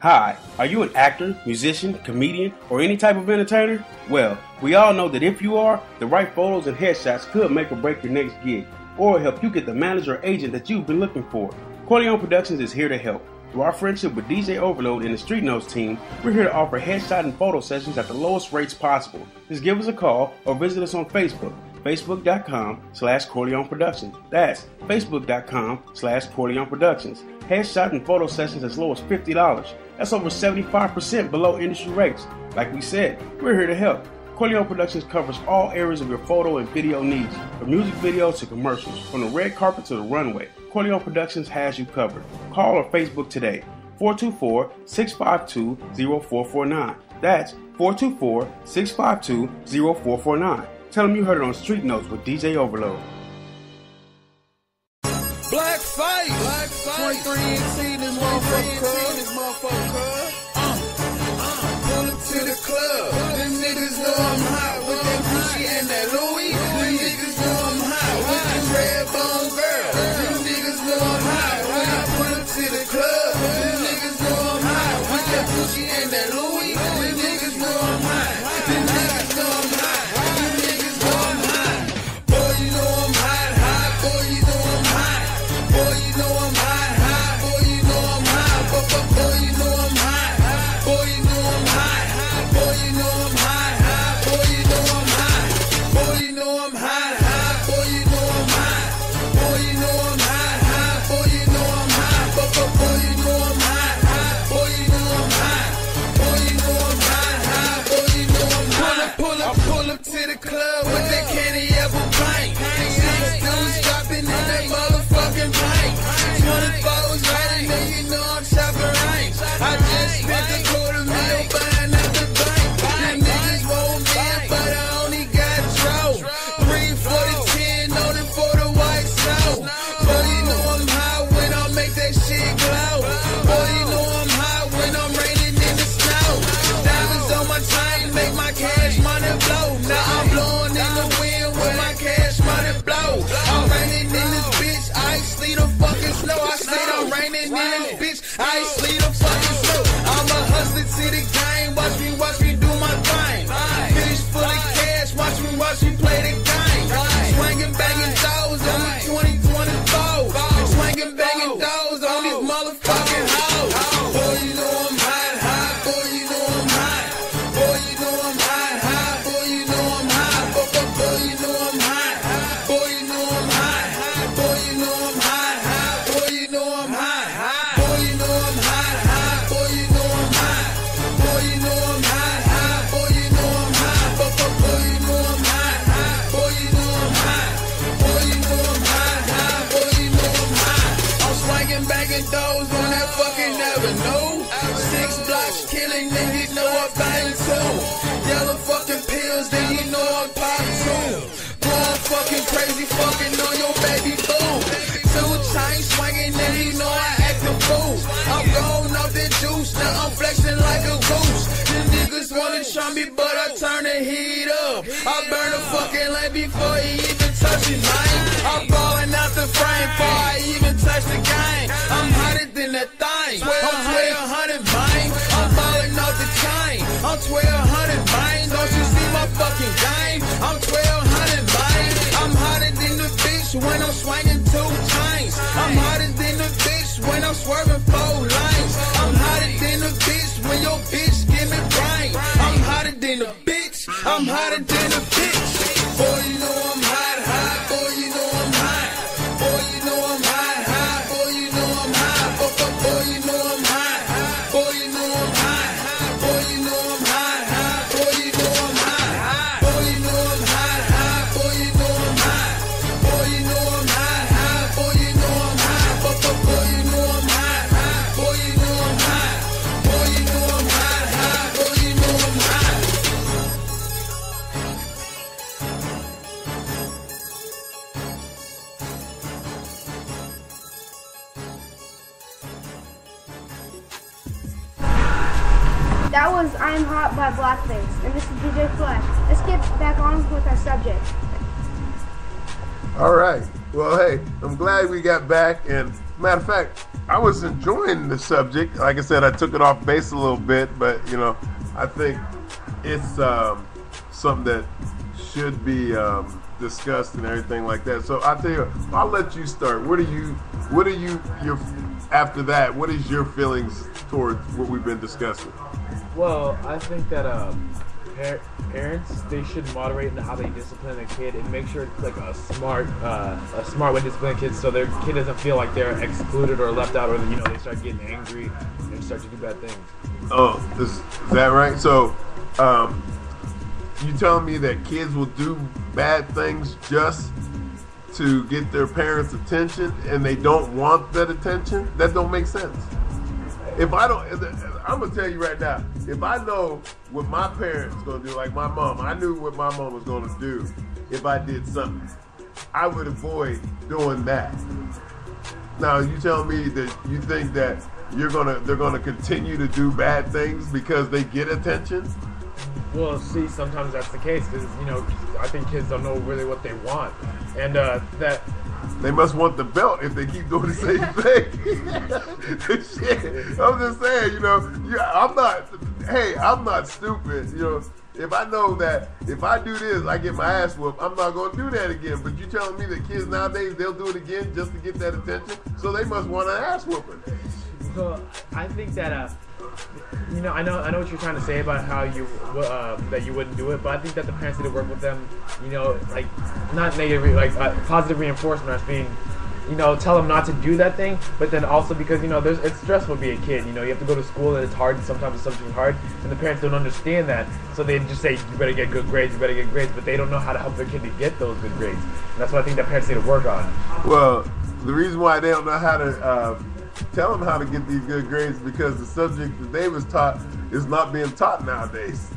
Hi, are you an actor, musician, comedian, or any type of entertainer? Well, we all know that if you are, the right photos and headshots could make or break your next gig, or help you get the manager or agent that you've been looking for. Corleone Productions is here to help. Through our friendship with DJ Overload and the Street Notes team, we're here to offer headshot and photo sessions at the lowest rates possible. Just give us a call or visit us on Facebook. Facebook.com/Corleone Productions. That's Facebook.com/Corleone Productions. Headshot and photo sessions as low as $50. That's over 75% below industry rates. Like we said, we're here to help. Corleone Productions covers all areas of your photo and video needs, from music videos to commercials, from the red carpet to the runway. Corleone Productions has you covered. Call or Facebook today, 424-652-0449. That's 424-652-0449. Tell them you heard it on Street Notes with DJ Overload. Black fight, 23 in this motherfucker. Pull up to the club. Them niggas know I'm hot with that Gucci and that Louis. Them niggas know I'm hot with the red bone girl. Them niggas know I'm hot when I pull up to the club. Them niggas know I'm in this bitch. I ain't sleep the fucking slow. I'm a hustler to the game. Watch me do my thing. Finish full of cash. Watch me play the game. Swinging, banging doors on me 2024. Swinging, banging doors on these motherfucking hoes. Boy, you know I'm hot. Boy, you know I'm hot. Boy, you know I'm hot. Boy, you know I'm hot. Boy, you know I'm hot. Boy, you know I'm hot. Boy, you know I'm hot. Boy, you know I'm hot. Boy, you know I'm hot. Boy, you know I'm hot. Boy, you know I'm hot. Boy, you know I'm hot. Boy, you know I'm hot. Boy, you know I'm hot. Boy, you know I'm hot. Boy, you know I'm hot. I'm swinging, banging doors on that fucking avenue. 6 blocks killing niggas, know I'm buying too. Yellow fucking pills, then you know I'm popping too. Going fucking crazy, fucking on your baby boo. 2 chains swinging, then you know I act a fool. I'm going off the juice, now I'm flexing like a goose. The niggas wanna try me, but I turn the heat up. I burn a fucking lamp before he even touch it, man. I'm balling out the frame before I even touch the game. I'm hotter than that thing. I'm 1200, man. I'm balling out the chain. I'm 1200, man. Don't you see my fucking game? I'm 1200, man. I'm hotter than the bitch when I'm swinging 2 chains. I'm hotter than the bitch when I'm swerving 4 lanes. I'm hotter than the bitch when your bitch give me brain. I'm hotter than the bitch. I'm hotter than the bitch. Boy, you know I'm hot. Boy, you know I'm hot. Boy, you know I'm hot. Boy, you know I'm hot. Boy, you know I'm hot. Boy, you know I'm hot. Boy, you know I'm hot. Boy, you know I'm hot. Boy, you know I'm hot. Boy, you know I'm hot. Boy, you know I'm hot. Boy, you know I'm hot. Boy, you know I'm hot. Boy, you know I'm hot. Boy, you know I'm hot. Boy, you know I'm hot. That was I'm Hot by Blackface, and this is DJ Flex. Let's get back on with our subject. All right. Well, hey, I'm glad we got back. And matter of fact, I was enjoying the subject. Like I said, I took it off base a little bit, but you know, I think it's something that should be discussed and everything like that. So I'll tell you, I'll let you start. Your after that? What is your feelings towards what we've been discussing? Well, I think that parents, they should moderate in how they discipline a kid and make sure it's like a smart way to discipline kids, so their kid doesn't feel like they're excluded or left out, or you know they start getting angry and start to do bad things. Oh, is that right? So, you telling me that kids will do bad things just to get their parents' attention, and they don't want that attention? That don't make sense. I'm gonna tell you right now, if I know what my parents gonna do, like my mom, I knew what my mom was gonna do if I did something, I would avoid doing that. Now, you tell me that you think that they're gonna continue to do bad things because they get attention? Well, see, sometimes that's the case, because you know, I think kids don't know really what they want, and that. They must want the belt if they keep doing the same thing. Shit. I'm just saying, you know, I'm not stupid. You know, if I know that if I do this, I get my ass whooped, I'm not going to do that again. But you telling me that kids nowadays, they'll do it again just to get that attention? So they must want an ass whooping. So I think that, you know, I know what you're trying to say about how you that you wouldn't do it, but I think that the parents need to work with them, you know, like not negative, like positive reinforcement as being, you know, tell them not to do that thing, but then also because, you know, it's stressful to be a kid, you know, you have to go to school and it's hard, sometimes the subject is hard, and the parents don't understand that, so they just say, you better get good grades, but they don't know how to help their kid to get those good grades, and that's what I think that parents need to work on. Well, the reason why they don't know how to tell them how to get these good grades because the subject that they was taught is not being taught nowadays.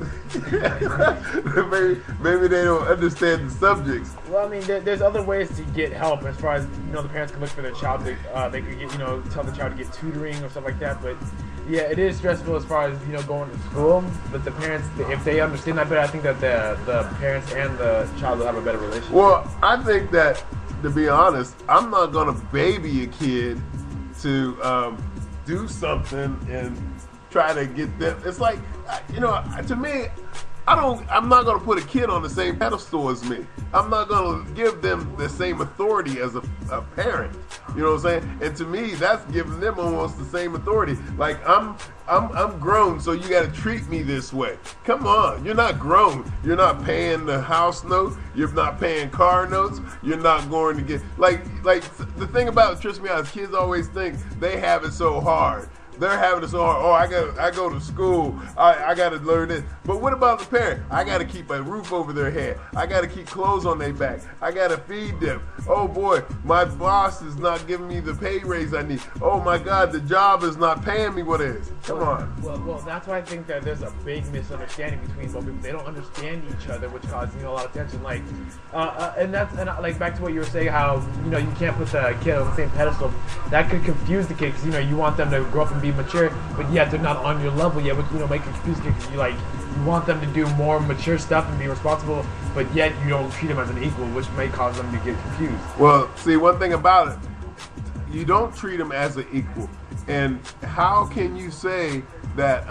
maybe they don't understand the subjects. Well, I mean, there's other ways to get help as far as, you know, the parents can look for their child. They could get, you know, tell the child to get tutoring or stuff like that. But yeah, it is stressful as far as, you know, going to school. But the parents, if they understand that better, I think that the parents and the child will have a better relationship. Well, I think that, to be honest, I'm not going to baby a kid to do something and try to get them. It's like, to me, I'm not going to put a kid on the same pedestal as me. I'm not going to give them the same authority as a parent. You know what I'm saying? And to me, that's giving them almost the same authority. Like, I'm grown, so you got to treat me this way. Come on, you're not grown. You're not paying the house note. You're not paying car notes. You're not going to get like the thing about it trips me out is kids always think they have it so hard. They're having it so hard. Oh, I go to school. I got to learn this. But what about the parent? I got to keep a roof over their head. I got to keep clothes on their back. I got to feed them. Oh boy, my boss is not giving me the pay raise I need. Oh my God, the job is not paying me what it is. Come on. Well, that's why I think that there's a big misunderstanding between both people. They don't understand each other, which causes a lot of tension. Like, and back to what you were saying, how you can't put the kid on the same pedestal. That could confuse the kid because you want them to grow up and be mature, but yet they're not on your level yet, which make it confusing because you want them to do more mature stuff and be responsible, but yet you don't treat them as an equal, which may cause them to get confused. Well, see, one thing about it, you don't treat them as an equal, and how can you say that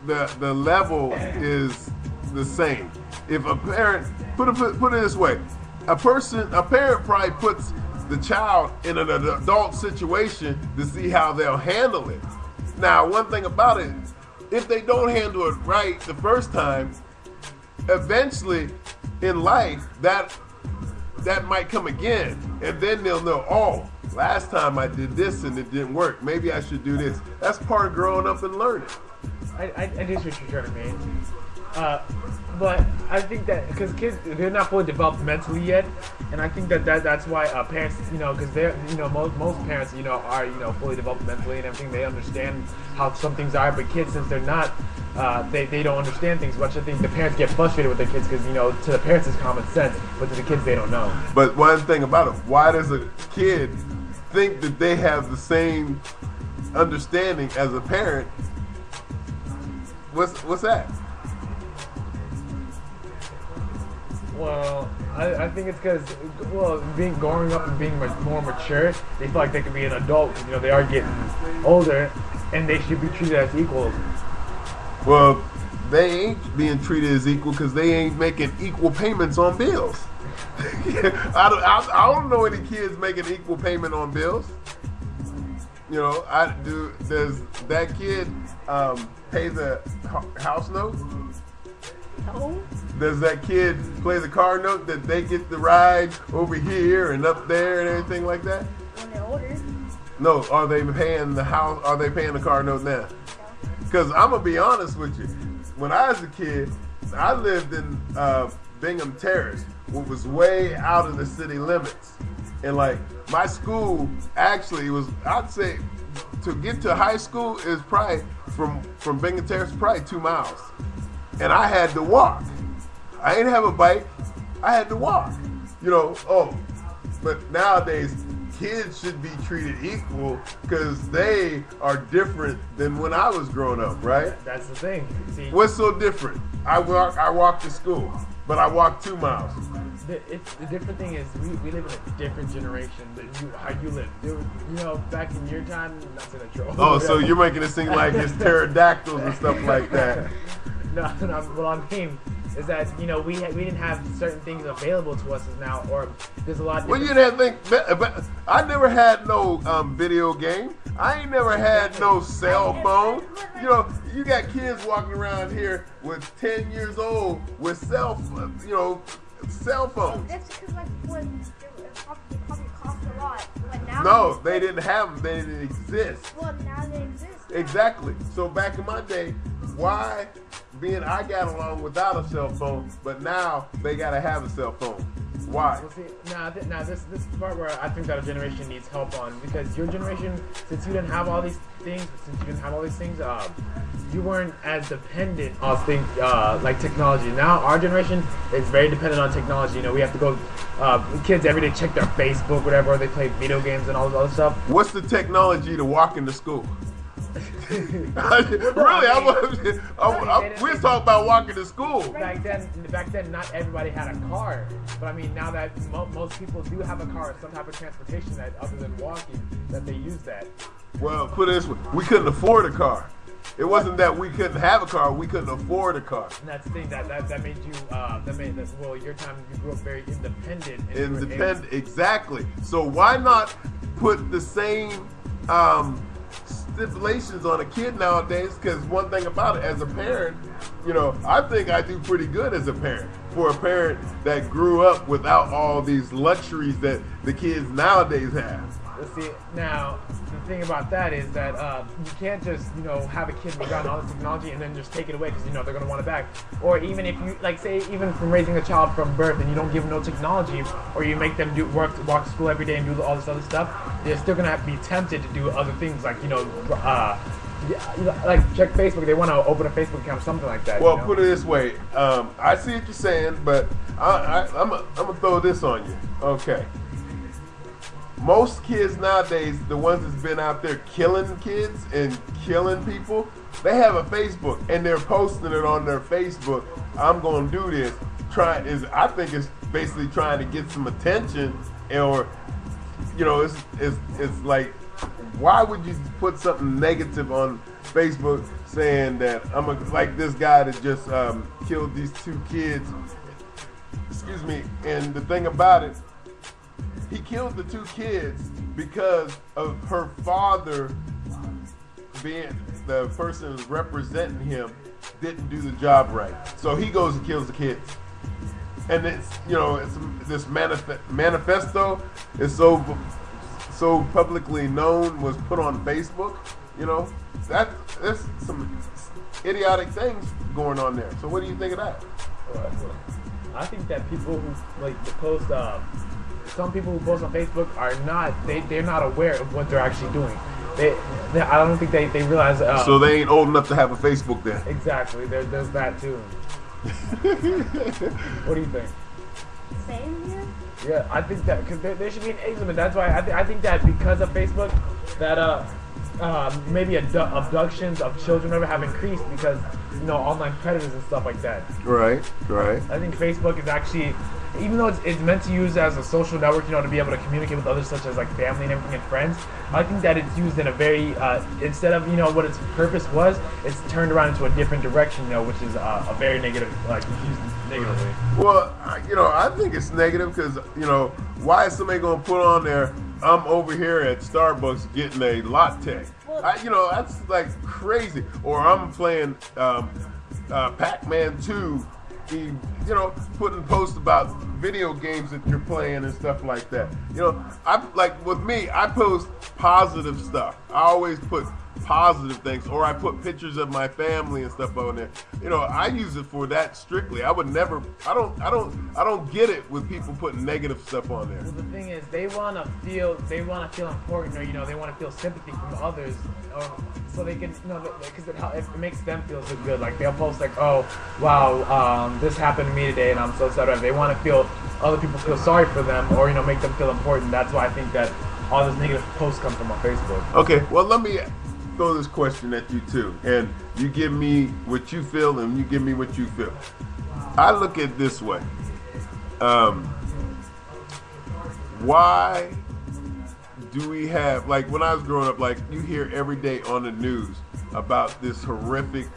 the level is the same? If a parent put it this way, a parent probably puts the child in an adult situation to see how they'll handle it. Now, one thing about it, if they don't handle it right the first time, eventually in life that might come again, and then they'll know, oh, last time I did this and it didn't work. Maybe I should do this. That's part of growing up and learning. I do see what you're trying to mean. But I think that because kids, they're not fully developed mentally yet, and I think that's why parents, because they're, most parents, are, fully developed mentally and everything. They understand how some things are, but kids, since they're not, they don't understand things much. I think the parents get frustrated with their kids because, to the parents it's common sense, but to the kids they don't know. But one thing about it, why does a kid think that they have the same understanding as a parent? What's that? Well, I think it's because, growing up and being more mature, they feel like they could be an adult because, they are getting older, and they should be treated as equals. Well, they ain't being treated as equal because they ain't making equal payments on bills. I don't know any kids making equal payment on bills. Does that kid pay the house note? No. Does that kid play the car note that they get the ride over here and up there and everything like that? When they're older. No, are they paying the house? Are they paying the car note now? Because I'm gonna be honest with you. When I was a kid, I lived in Bingham Terrace, which was way out of the city limits, and like my school actually was, I'd say, to get to high school is probably from Bingham Terrace probably 2 miles, and I had to walk. I didn't have a bike. I had to walk. But nowadays, kids should be treated equal because they are different than when I was growing up, right? That's the thing. See, what's so different? I walk to school, but I walk 2 miles. The different thing is we live in a different generation than how you live. Back in your time, not to the troll. Oh, so you're making it seem like it's pterodactyls and stuff like that. No, what I mean is that, we didn't have certain things available to us as now, or there's a lot of... Well, you didn't think... I never had no video game. I ain't never had no cell phone. You got kids walking around here with 10 years old with cell phones. That's because, it probably cost a lot. Now no, they didn't have them. They didn't exist. Well, now they exist. Exactly. So back in my day, why... I got along without a cell phone, but now they gotta have a cell phone. Why? Well, see, now this part where I think that our generation needs help on, because your generation, since you didn't have all these things, you weren't as dependent on things like technology. Now our generation is very dependent on technology. We have to go. Kids every day check their Facebook, whatever, or they play video games and all this other stuff. What's the technology to walk into school? Really, we was talking about walking to school. Back then, not everybody had a car. But I mean, now that most people do have a car, some type of transportation that other than walking, that they use that. Well, put it this way, we couldn't afford a car. It wasn't that we couldn't have a car; we couldn't afford a car. And that's the thing that made you your time you grew up very independent. Independent, exactly. So why not put the same stipulations on a kid nowadays? Because one thing about it, as a parent, I think I do pretty good as a parent. For a parent that grew up without all these luxuries that the kids nowadays have. See, now the thing about that is that you can't just have a kid move around all the technology and then just take it away because they're going to want it back. Or even if you even from raising a child from birth and you don't give them no technology, or you make them walk to school every day and do all this other stuff, they're still going to be tempted to do other things like like check Facebook. They want to open a Facebook account or something like that. Well, put it this way. I see what you're saying, but I'm gonna throw this on you. Okay. Most kids nowadays, the ones that's been out there killing kids and killing people, they have a Facebook and they're posting it on their Facebook. I'm gonna do this. I think it's basically trying to get some attention, or it's like, why would you put something negative on Facebook saying that like this guy that just killed these 2 kids? Excuse me. And the thing about it, he killed the 2 kids because of her father being the person representing him didn't do the job right. So he goes and kills the kids. And it's this manifesto is so publicly known, was put on Facebook. There's some idiotic things going on there. So what do you think of that? I think that people who post some people who post on Facebook are not they're not aware of what they're actually doing. I don't think they realize. So they ain't old enough to have a Facebook then. Exactly. There's that too. What do you think? Same here. Yeah, I think that because there should be an age limit. That's why I think that because of Facebook, that maybe abductions of children have increased because online predators and stuff like that. Right. I think Facebook is actually, even though it's meant to use as a social network, to be able to communicate with others, such as like family and everything and friends. I think that it's used in a very instead of what its purpose was, it's turned around into a different direction, which is a very negative, used negatively. Well, I think it's negative because why is somebody gonna put on there, I'm over here at Starbucks getting a latte? That's like crazy. Or I'm playing Pac-Man 2. Putting posts about video games that you're playing and stuff like that. With me, I post positive stuff. I always put positive things, or I put pictures of my family and stuff on there. I use it for that strictly. I would never. I don't get it with people putting negative stuff on there. Well, the thing is, they want to feel important, or they want to feel sympathy from others, so they can, because it makes them feel so good. Like they'll post like, oh wow, this happened to me today, and I'm so sad. They want to feel other people feel sorry for them, or make them feel important. That's why I think that all those negative posts come from on Facebook. Okay, well let me throw this question at you too, and you give me what you feel and you give me what you feel. I look at it this way. Why do we have, like when I was growing up, like you hear every day on the news about this horrific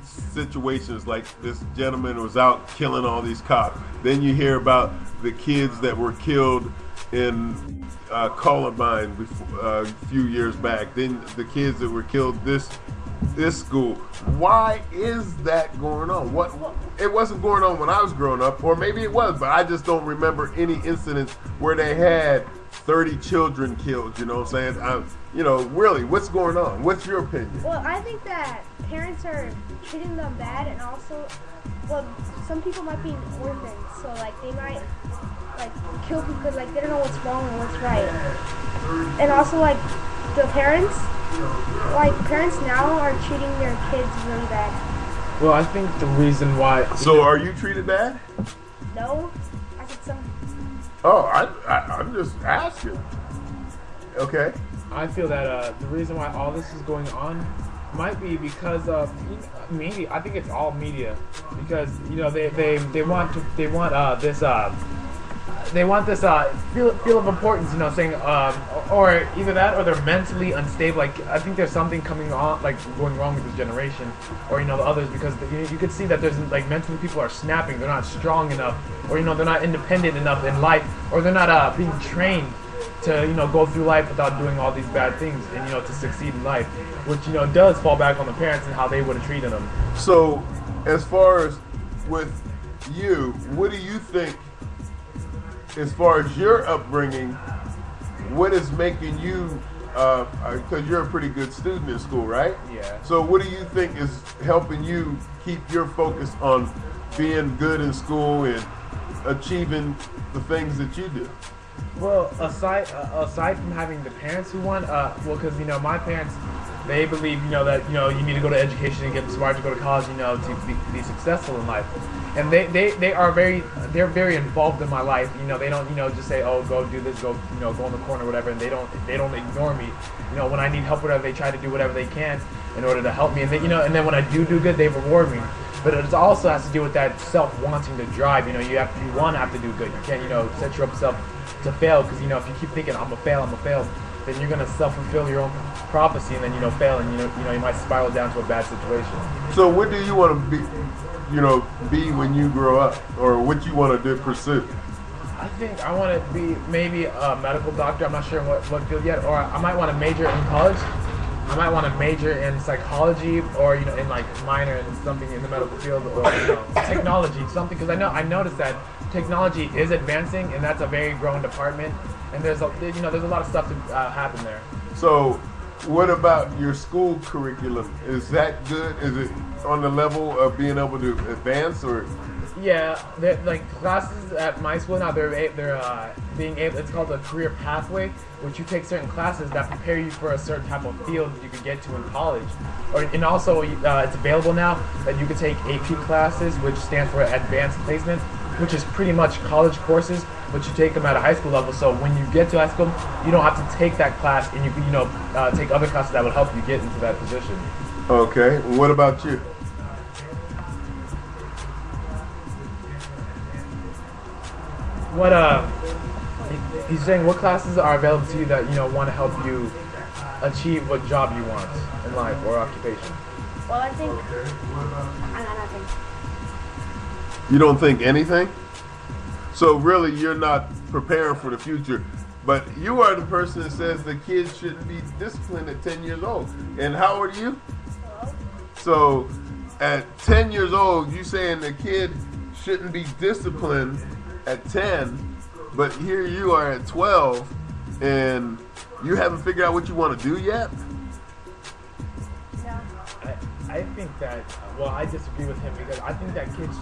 situations, like this gentleman was out killing all these cops. Then you hear about the kids that were killed in Columbine a few years back. Then the kids that were killed this school. Why is that going on? It wasn't going on when I was growing up, or maybe it was, but I just don't remember any incidents where they had 30 children killed. You know what I'm saying? Really, what's going on? What's your opinion? Well, I think that parents are treating them bad, and also, some people might be orphans, so they might kill people because they don't know what's wrong and what's right. And also the parents now are treating their kids really bad. Well, I think the reason why. So are you treated bad? No, I said some. Oh, I'm just asking. Okay. I feel that the reason why all this is going on might be because of media. I think it's all media, because they want this feel of importance, saying or either that or they're mentally unstable. Like, I think there's something going wrong with this generation, or the others, because you could see that there's mentally people are snapping. They're not strong enough, or they're not independent enough in life, or they're not being trained to go through life without doing all these bad things, and to succeed in life, which does fall back on the parents and how they would have treated them. So, as far as with you, what do you think, as far as your upbringing, what is making you, because you're a pretty good student in school, right? Yeah. So what do you think is helping you keep your focus on being good in school and achieving the things that you do? Well, aside from having the parents who want, because my parents, they believe that you need to go to education and get smart to go to college, to be successful in life, and they're very involved in my life. They don't just say, oh, go do this, go go in the corner, whatever, and they don't ignore me. When I need help, whatever, they try to do whatever they can in order to help me, and and then when I do good, they reward me. But it also has to do with that self-wanting to drive. You have to do good. You can't set yourself to fail, because if you keep thinking I'm gonna fail, then you're gonna self-fulfill your own prophecy, and then fail, and you might spiral down to a bad situation. So what do you want to be when you grow up, or what you want to pursue? I think I want to be maybe a medical doctor. I'm not sure what field yet, or I might want to major in college. I might want to major in psychology, or in minor in something in the medical field, or technology, something, because I noticed that technology is advancing, and that's a very growing department, and there's a lot of stuff to happen there. So what about your school curriculum? Is that good? Is it on the level of being able to advance, or? Yeah, classes at my school now, they're being able, it's called a career pathway, which you take certain classes that prepare you for a certain type of field you could get to in college. And also it's available now that you could take AP classes, which stands for Advanced Placement, which is pretty much college courses, but you take them at a high school level. So when you get to high school, you don't have to take that class, and you can take other classes that will help you get into that position. Okay, what about you? What he's saying, what classes are available to you that want to help you achieve what job you want in life or occupation? Well, I think nothing. You don't think anything? So really, you're not preparing for the future, but you are the person that says the kids should be disciplined at 10 years old. And how old are you? 12. So at 10 years old, you saying the kid shouldn't be disciplined at 10, but here you are at 12, and you haven't figured out what you want to do yet? No. I think that, I disagree with him, because I think that kids,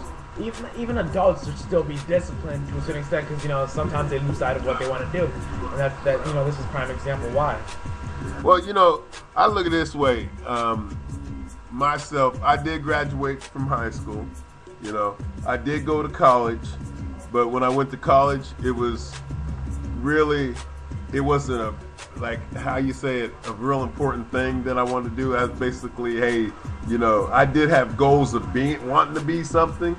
even adults, should still be disciplined to a certain extent, because sometimes they lose sight of what they want to do, and that this is a prime example why. Well, I look at it this way. Myself, I did graduate from high school. I did go to college, but when I went to college, it wasn't how you say it, a real important thing that I wanted to do. As basically, hey, I did have goals of wanting to be something,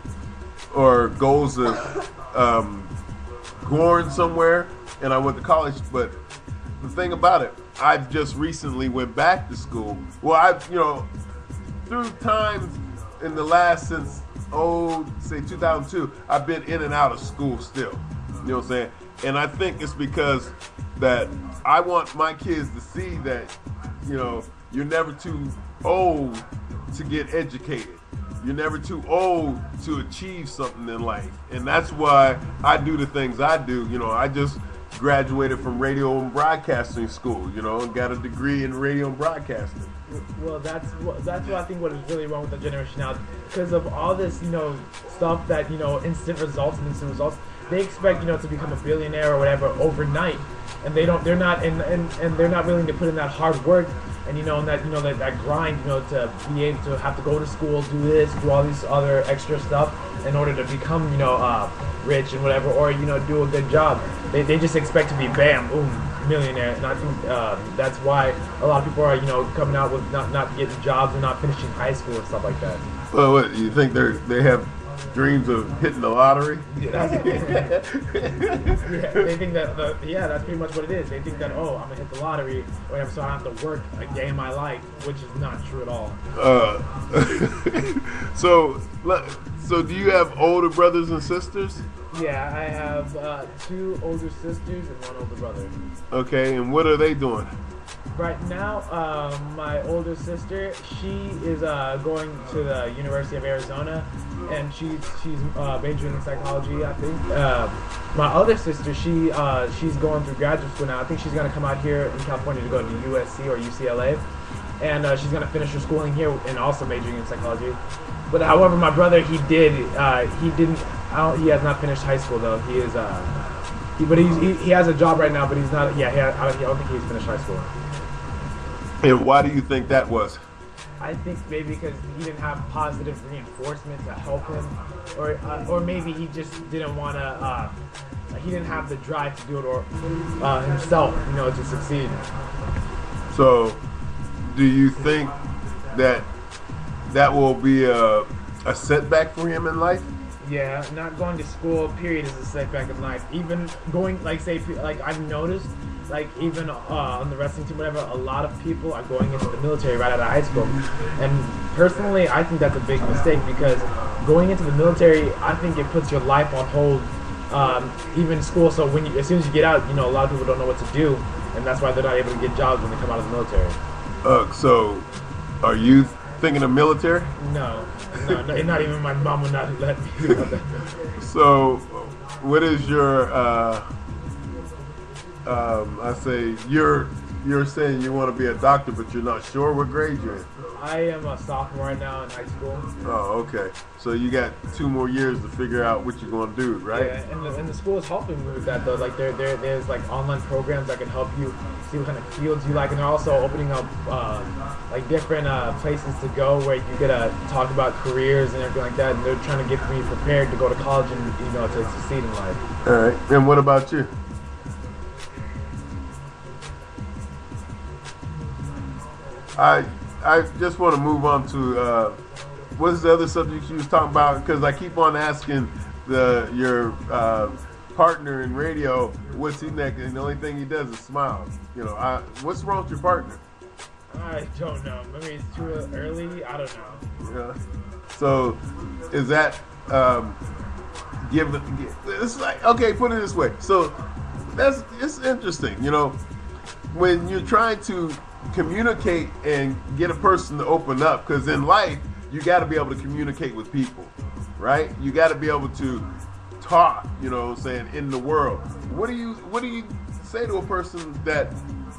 or goals of going somewhere, and I went to college. But the thing about it, I just recently went back to school. Well, through times in the last since say 2002, I've been in and out of school still. You know what I'm saying? And I think it's because that I want my kids to see that, you're never too old to get educated. You're never too old to achieve something in life. And that's why I do the things I do. I just graduated from radio and broadcasting school, and got a degree in radio and broadcasting. Well, that's what I think what is really wrong with the generation now, because of all this, stuff that, instant results. They expect, to become a billionaire or whatever overnight, and they're not willing to put in that hard work, and that grind, to be able to have to go to school, do this, do all these other extra stuff in order to become, rich and whatever, or do a good job. They just expect to be bam, boom, millionaire, and I think that's why a lot of people are, coming out with not getting jobs and not finishing high school and stuff like that. Well, what, you think they have dreams of hitting the lottery? Yeah, they think that that's pretty much what it is. They think that, oh, I'm gonna hit the lottery, or whatever, so I don't have to work a day in my life, which is not true at all. So do you have older brothers and sisters? Yeah, I have 2 older sisters and 1 older brother. Okay, and what are they doing? Right now, my older sister, she is going to the University of Arizona, and she's majoring in psychology, I think. My other sister, she's going through graduate school now. I think she's going to come out here in California to go to USC or UCLA, and she's going to finish her schooling here and also majoring in psychology. But however, my brother, he has not finished high school though. He is, he has a job right now, but he's not. Yeah, I don't think he's finished high school. And why do you think that was? I think maybe because he didn't have positive reinforcement to help him, or maybe he just didn't want to. He didn't have the drive to do it himself, to succeed. So, do you think that will be a setback for him in life? Yeah, not going to school, period, is a setback in life. Even going, I've noticed, even on the wrestling team, whatever, a lot of people are going into the military right out of high school. And personally, I think that's a big mistake, because going into the military, I think it puts your life on hold, even school. So as soon as you get out, a lot of people don't know what to do, and that's why they're not able to get jobs when they come out of the military. So, are you thinking of military? No, not even my mom would not let me do that. So, what is your, you're saying you want to be a doctor, but you're not sure what grade you're in? I am a sophomore right now in high school. Oh, okay. So you got 2 more years to figure out what you're going to do, right? Yeah, and the school is helping me with that, though. There's online programs that can help you see what kind of fields you like, and they're also opening up different places to go where you get to talk about careers and everything like that. And they're trying to get me prepared to go to college and to succeed in life. All right. And what about you? I just want to move on to what's the other subject you was talking about, because I keep on asking your partner in radio what's he next, and the only thing he does is smile. What's wrong with your partner? I don't know. Maybe it's too early. I don't know. Yeah. So is that it's like, okay, put it this way. So it's interesting. When you're trying to communicate and get a person to open up, because in life you got to be able to communicate with people, right? You got to be able to talk, in the world. What do you say to a person that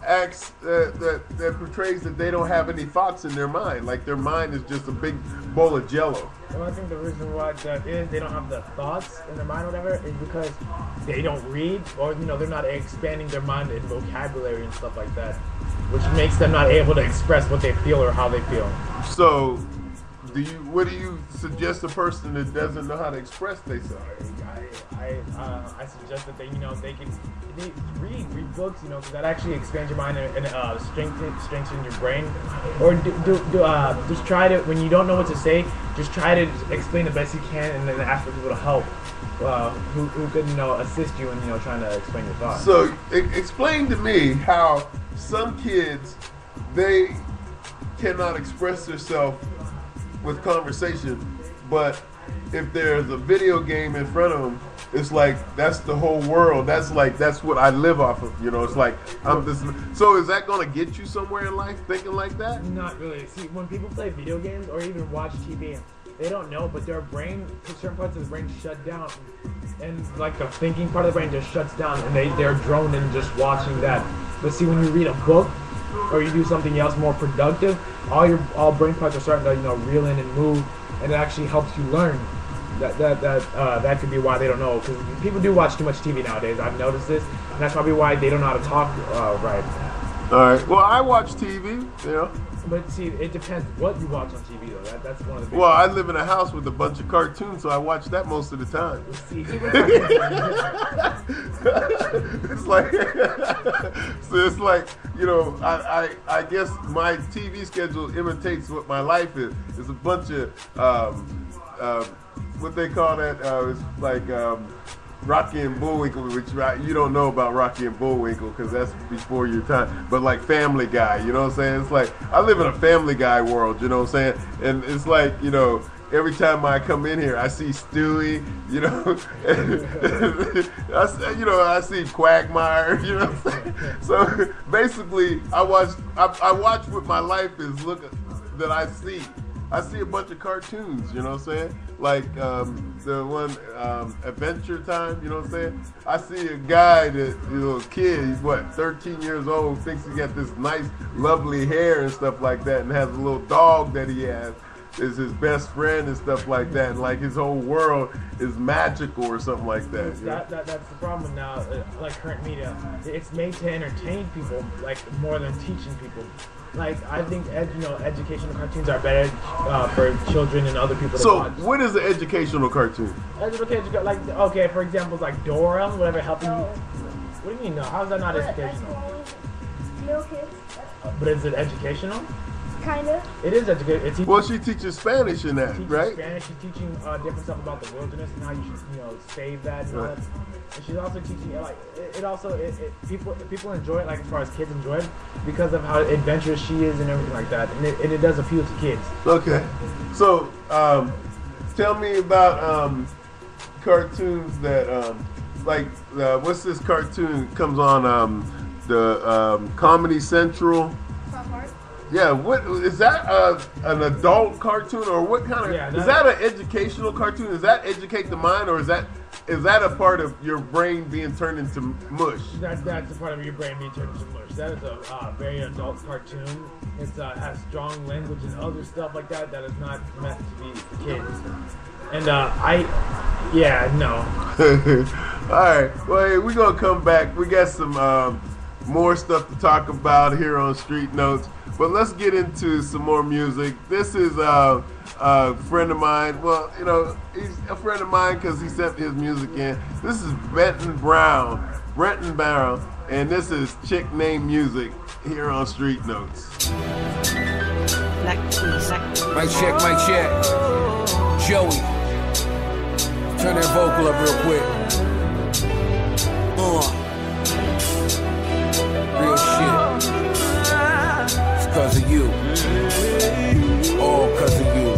acts that portrays that they don't have any thoughts in their mind, like their mind is just a big bowl of jello? Well, I think the reason why that is they don't have the thoughts in their mind or whatever is because they don't read, or they're not expanding their mind in vocabulary and stuff like that, which makes them not able to express what they feel or how they feel. So, what do you suggest a person that doesn't know how to express themselves? I suggest that they can read books, because that actually expands your mind and strengthens your brain. Or just try to, when you don't know what to say, just try to explain the best you can, and then ask for people to help who could assist you in trying to explain your thoughts. So explain to me how some kids, they cannot express themselves with conversation, but if there's a video game in front of them, it's like that's the whole world. That's what I live off of. It's like I'm this. So is that going to get you somewhere in life thinking like that? Not really. See, when people play video games or even watch TV, they don't know, but their brain, certain parts of the brain shut down, and the thinking part of the brain just shuts down, and they're drawn in just watching that. But see, when you read a book or you do something else more productive, all brain parts are starting to reel in and move, and it actually helps you learn. That could be why they don't know, because people do watch too much TV nowadays. I've noticed this, and that's probably why they don't know how to talk right. All right. Well, I watch TV, you know. But see, it depends what you watch on TV, though. That's one of the big Well, I live in a house with a bunch of cartoons, so I watch that most of the time. It's like, so it's like, you know, I guess my TV schedule imitates what my life is. It's a bunch of, what they call that, it's like, Rocky and Bullwinkle, which you don't know about Rocky and Bullwinkle because that's before your time, but like Family Guy, you know what I'm saying? It's like, I live in a Family Guy world, you know what I'm saying? And it's like, you know, every time I come in here, I see Stewie, you know, I see Quagmire, you know what I'm saying? So basically, I watch what my life is that I see. I see a bunch of cartoons, you know what I'm saying? Like the one Adventure Time, you know what I'm saying? I see a guy that, a kid, he's 13 years old, thinks he got this nice, lovely hair and stuff like that, and has a little dog that he has is his best friend and stuff like that, and like his whole world is magical or something like that. That's the problem now, like current media. It's made to entertain people, like more than teaching people. Like, I think, educational cartoons are better for children and other people to watch. So, what is an educational cartoon? Like, okay, for example, like Dora, whatever, helping you. What do you mean, no? How is that not educational? Little kids. But is it educational? Kind of. It is educational. Well, she teaches Spanish in that, right? Spanish. She's teaching different stuff about the wilderness and how you should, save that and all that. And she's also teaching, like, people enjoy it, like, as far as kids enjoy it, because of how adventurous she is and everything like that. And it does appeal to kids. Okay. So, tell me about cartoons that, what's this cartoon that comes on the Comedy Central? Yeah, what is that? An adult cartoon, or what kind of? Yeah, is that an educational cartoon? Does that educate the mind, or is that a part of your brain being turned into mush? That's a part of your brain being turned into mush. That is a very adult cartoon. It has strong language and other stuff like that that is not meant to be for kids. And no. All right. Well, hey, we're gonna come back. We got some more stuff to talk about here on Street Notes. But let's get into some more music. This is a friend of mine. Well, he's a friend of mine because he sent his music in. This is Brenton Brown, and this is Chick Named Music here on Street Notes. Mic check. Joey, turn that vocal up real quick. Real shit. It's cause of you. All cause of you.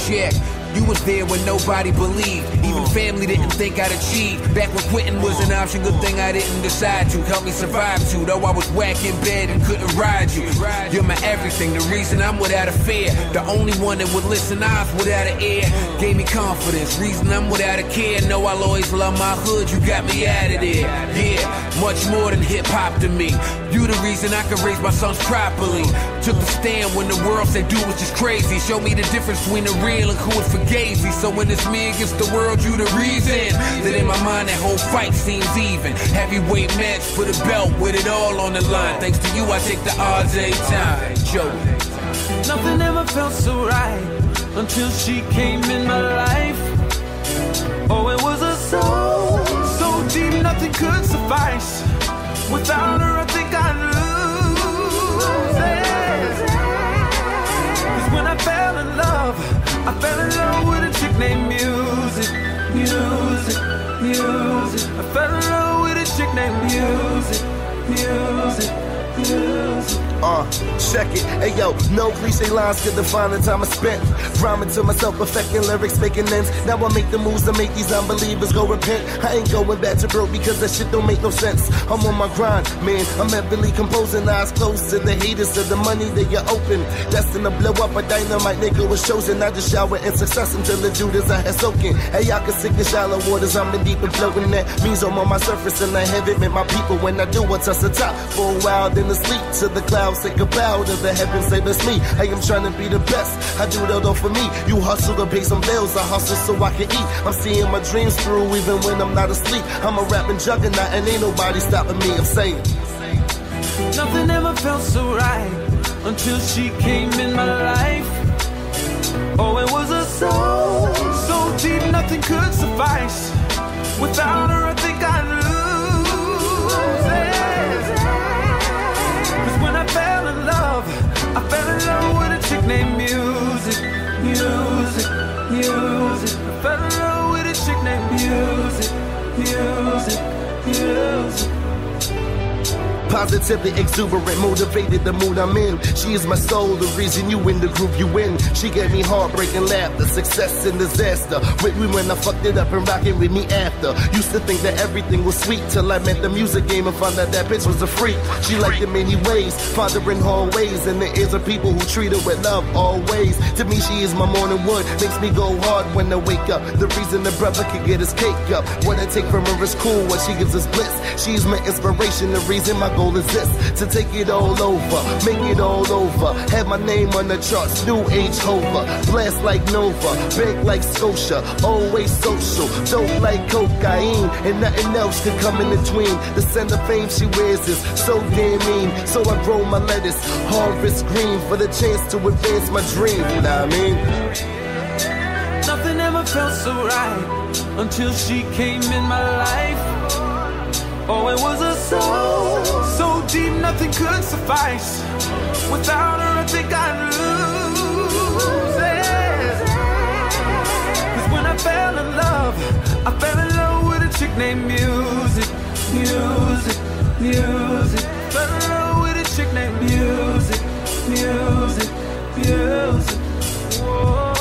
Check. You was there when nobody believed. Even family didn't think I'd achieve. Back when quitting was an option, good thing I didn't decide to. Help me survive too, though I was whack in bed and couldn't ride you. You're my everything, the reason I'm without a fear. The only one that would listen, I was without an ear. Gave me confidence, reason I'm without a care. Know I'll always love my hood, you got me out of there. Yeah, much more than hip-hop to me. You the reason I can raise my sons properly. Took the stand when the world said dude was just crazy. Show me the difference between the real and who is fugazi. So when it's me against the world, you the reason. That in my mind that whole fight seems even. Heavyweight match for the belt with it all on the line. Thanks to you I take the odds every time. Joe. Nothing ever felt so right until she came in my life. Oh, it was a soul so deep nothing could suffice. Without her I think I'd lose it. 'Cause when I fell in love with a chick named Music. I fell in love with a chick named Music. Check it. Hey yo, no cliche lines could define the time I spent rhyming to myself, perfecting lyrics, making ends. Now I make the moves to make these unbelievers go repent. I ain't going back to broke because that shit don't make no sense. I'm on my grind, man. I'm heavily composing, eyes close to the haters of the money that you open. Destined to blow up, a dynamite nigga was chosen. I just shower in success until the Judas I had soaking. Hey, I can sink in shallow waters, I'm in deep and floating. That means I'm on my surface and I have it with my people. When I do, I touch the top for a while, then asleep to the clouds. Say goodbye to the heavens, say that's me. I am trying to be the best. I do that all for me. You hustle to pay some bills, I hustle so I can eat. I'm seeing my dreams through even when I'm not asleep. I'm a rapping juggernaut and ain't nobody stopping me. I'm saying Nothing ever felt so right until she came in my life. Oh, it was a soul so deep nothing could suffice. Without her I think I'd lose it. 'Cause when I fell in love with a chick named Music. I fell in love with a chick named Music. Positively exuberant, motivated the mood I'm in. She is my soul, the reason you in the group you win. She gave me heartbreaking laughter, success and disaster. With me when I fucked it up and rocking with me after. Used to think that everything was sweet till I met the music game and found out that bitch was a freak. She liked in many ways, father in hallways, in the ears of people who treat her with love always. To me she is my morning wood, makes me go hard when I wake up. The reason the brother can get his cake up. What I take from her is cool, what she gives us bliss. She's my inspiration, the reason my goal is this, to take it all over, make it all over, have my name on the charts, new age hover, blast like Nova, big like Scotia, always social, dope like cocaine, and nothing else could come in between. The scent of fame she wears is so damn mean, so I grow my lettuce, harvest green, for the chance to advance my dream, you know what I mean? Nothing ever felt so right until she came in my life. Oh, it was a soul so deep nothing could suffice. Without her I think I'd lose it. 'Cause when I fell in love with a chick named Music. Fell in love with a chick named Music. Whoa.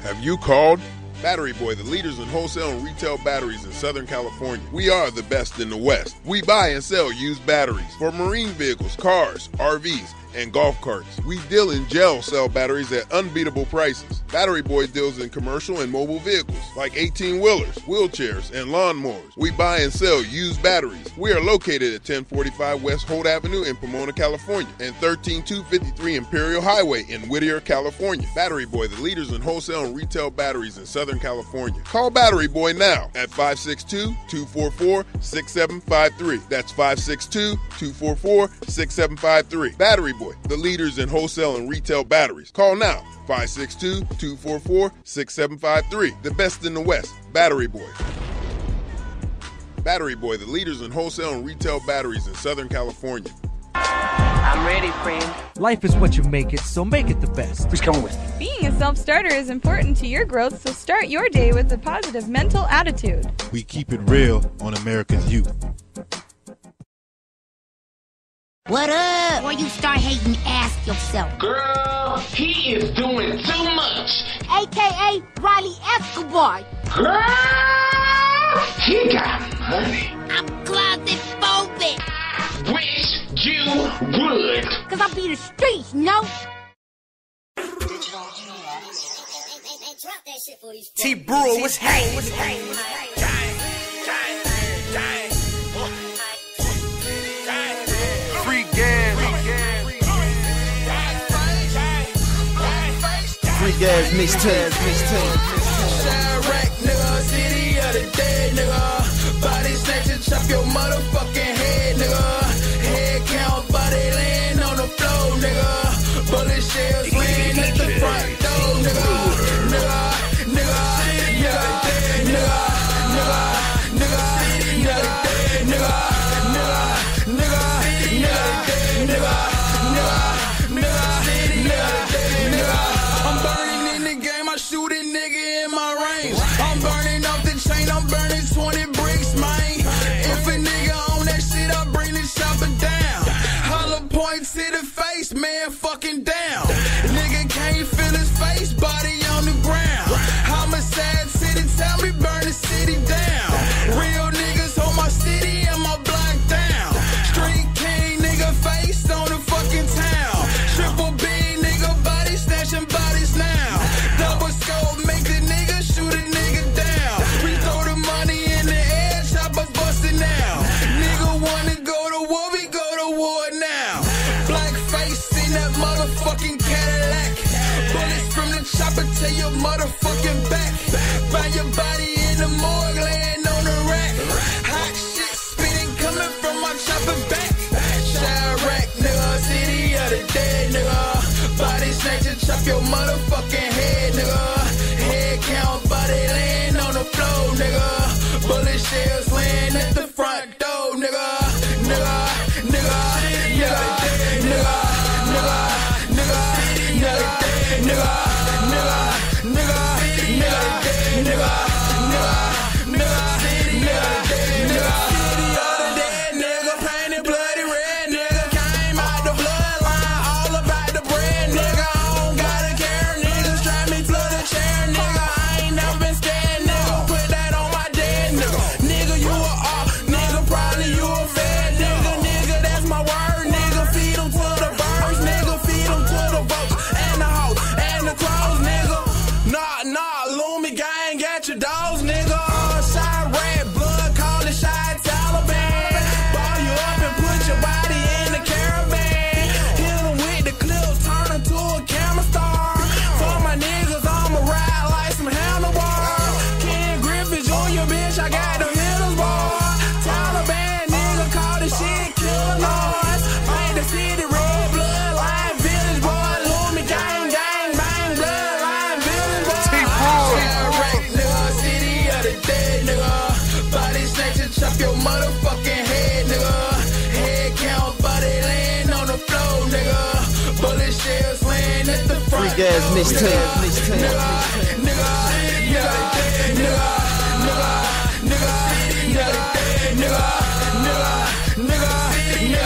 Have you called? Battery Boy, the leaders in wholesale and retail batteries in Southern California. We are the best in the West. We buy and sell used batteries for marine vehicles, cars, RVs, and golf carts. We deal in gel cell batteries at unbeatable prices. Battery Boy deals in commercial and mobile vehicles like 18-wheelers, wheelchairs, and lawnmowers. We buy and sell used batteries. We are located at 1045 West Holt Avenue in Pomona, California, and 13253 Imperial Highway in Whittier, California. Battery Boy, the leaders in wholesale and retail batteries in Southern California. Call Battery Boy now at 562-244-6753. That's 562-244-6753. Battery Boy, the leaders in wholesale and retail batteries. Call now, 562-244-6753. The best in the West, Battery Boy. Battery Boy, the leaders in wholesale and retail batteries in Southern California. I'm ready, friend. Life is what you make it, so make it the best. Who's coming with me? Being a self-starter is important to your growth, so start your day with a positive mental attitude. We keep it real on America's youth. What up? Before you start hating, ask yourself. Girl, he is doing too much. AKA Riley Escobar. Girl, he got money. I'm closet phobic. Wish you would. Cause I be the streets, no? T. Brewer, what's happening? Free gas. Free gas mixtape. Chirac, nigga, city of the dead, nigga. Body snatching, chop your motherfucking head, nigga. Head count, body laying on the floor, nigga. Bullet shells laying at the front door, nigga. I'm burning in the game, I shoot a nigga in my range. I'm burning off the chain, I'm burning 20 bricks, man. If a nigga on chopper to your motherfucking back. Find your body in the morgue, laying on the rack. Hot shit spitting coming from my chopper back. Chirac, nigga, city of the dead, nigga. Body snatcher, chop your motherfucking head, nigga. Head count, body laying on the floor, nigga. Bullet shells laying at the front door, nigga. Nigga, nigga, nigga, nigga, nigga, nigga, nigga, nigga, nigga, nigga, nigga, nigga, nigga, nigga. City of the dead, nigga, painted bloody red, nigga. Came out the bloodline, all about the bread, nigga. I don't gotta care, nigga. Strap me to the chair, nigga. I ain't never been scared, nigga. Put that on my dead, nigga. Nigga, you a off, nigga. Probably you a fed, nigga. Nigga, that's my word, nigga. Feed them to the birds, nigga. Feed them to the votes and the hoes and the crows, nigga. Nah, Loomy gang, get your dogs, nigga. Shot red blood, call it shot Taliban. Ball you up and put your body in the caravan. Hit them with the clip, turn them to a camera star. For my niggas, I'ma ride like some handlebars. Ken Griffith Jr., bitch, I got them hitters, boy. Taliban, nigga, call this shit killer noise. Paint the city red, bloodline, village boy. Loomy gang, gang, bang, bloodline, village boy. Chirac, nigga, city of the dead, nigga. Body snatcher, chop your motherfucking head, nigga. Head count, body laying on the floor, nigga. Bullet shells laying at the front. Freak ass mixtape. Nigga, nigga, nigga, nigga, nigga, nigga, nigga, nigga, nigga,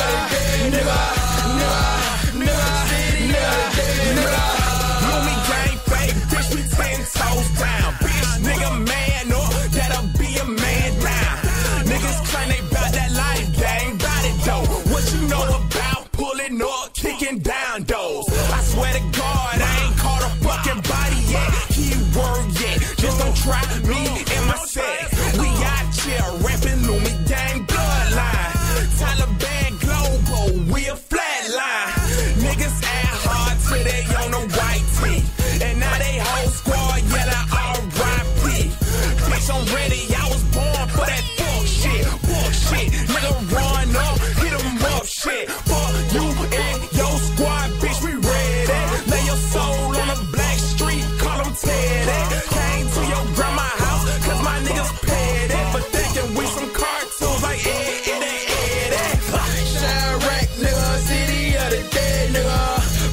nigga. Loomy gang fake, bitch, we 10 toes down. Bitch, nigga man up, that'll be a man down. Niggas claim they bout that life, gang, bout it though. What you know about pulling up, kicking down doors? I swear to God, I ain't caught a fucking body yet. Keyword yet, just don't try me and my set. We out here rapping Loomy gang bloodline. Taliban global, we a flatline. Niggas act hard till they on the white tee. And now they whole squad yelling R.I.P. Bitch, I'm ready, I was born for that fuck shit. Nigga run up, hit 'em up shit. Fuck you and your squad, bitch, we ready. Lay your soul on a black street, call 'em Teddy. Came to your grandma house, cause my niggas petty. For thinking we some cartoons like Eddie. Chirac, nigga, city of the dead, nigga.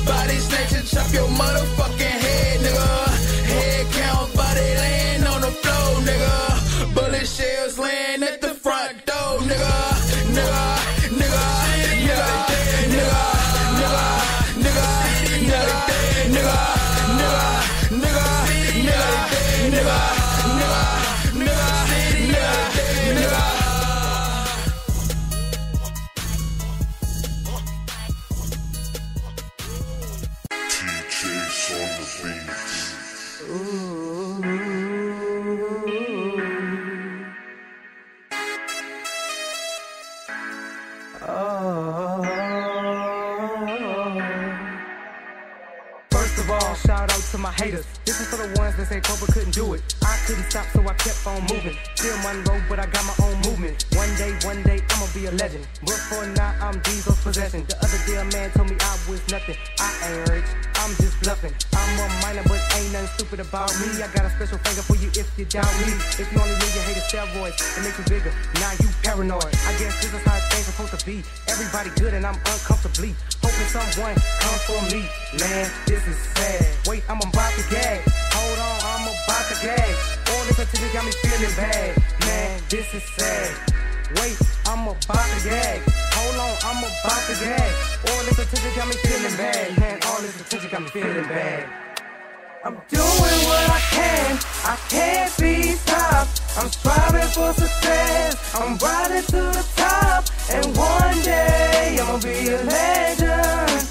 Body snatcher, chop your motherfucking head, nigga. Head count, body laying on the floor, nigga. Bullet shells laying at the front door, nigga. Nigga, nigga, nigga, nigga, nigga, nigga, nigga, nigga, nigga, nigga, nigga, nigga, nigga. First of all, shout out to my haters. This is for the ones that say Cobra couldn't do it. I couldn't stop, so I kept on moving. Still Monroe, but I got my own movement. One day, I'ma be a legend. But for now, I'm Diesel's possession. The other day, a man told me I was nothing. I ain't rich, I'm just bluffing. I'm a minor, but ain't nothing stupid about me. I got a special finger for you if you doubt me. If you only knew your hater steroids, it makes you bigger. Now you paranoid. I guess this is how things are supposed to be. Everybody good and I'm uncomfortably hoping someone comes for me. Man, this is sad. Wait, I'm about to gag. Hold on, I'm about to gag. All this attention got me feeling bad. Man, this is sad. Wait, I'm about to gag. Hold on, I'm about to gag. All this attention got me feeling bad. Man, all this attention got me feeling bad. I'm doing what I can't be stopped. I'm striving for success, I'm riding to the top. And one day, I'ma be a legend.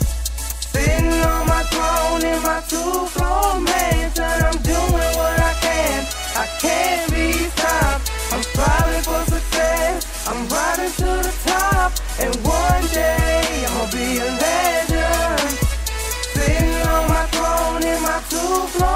Sitting on my throne in my 2-floor mansion. I'm doing what I can't be stopped. I'm striving for success, I'm riding to the top. And one day, I'ma be a legend. Sitting on my throne in my 2-floor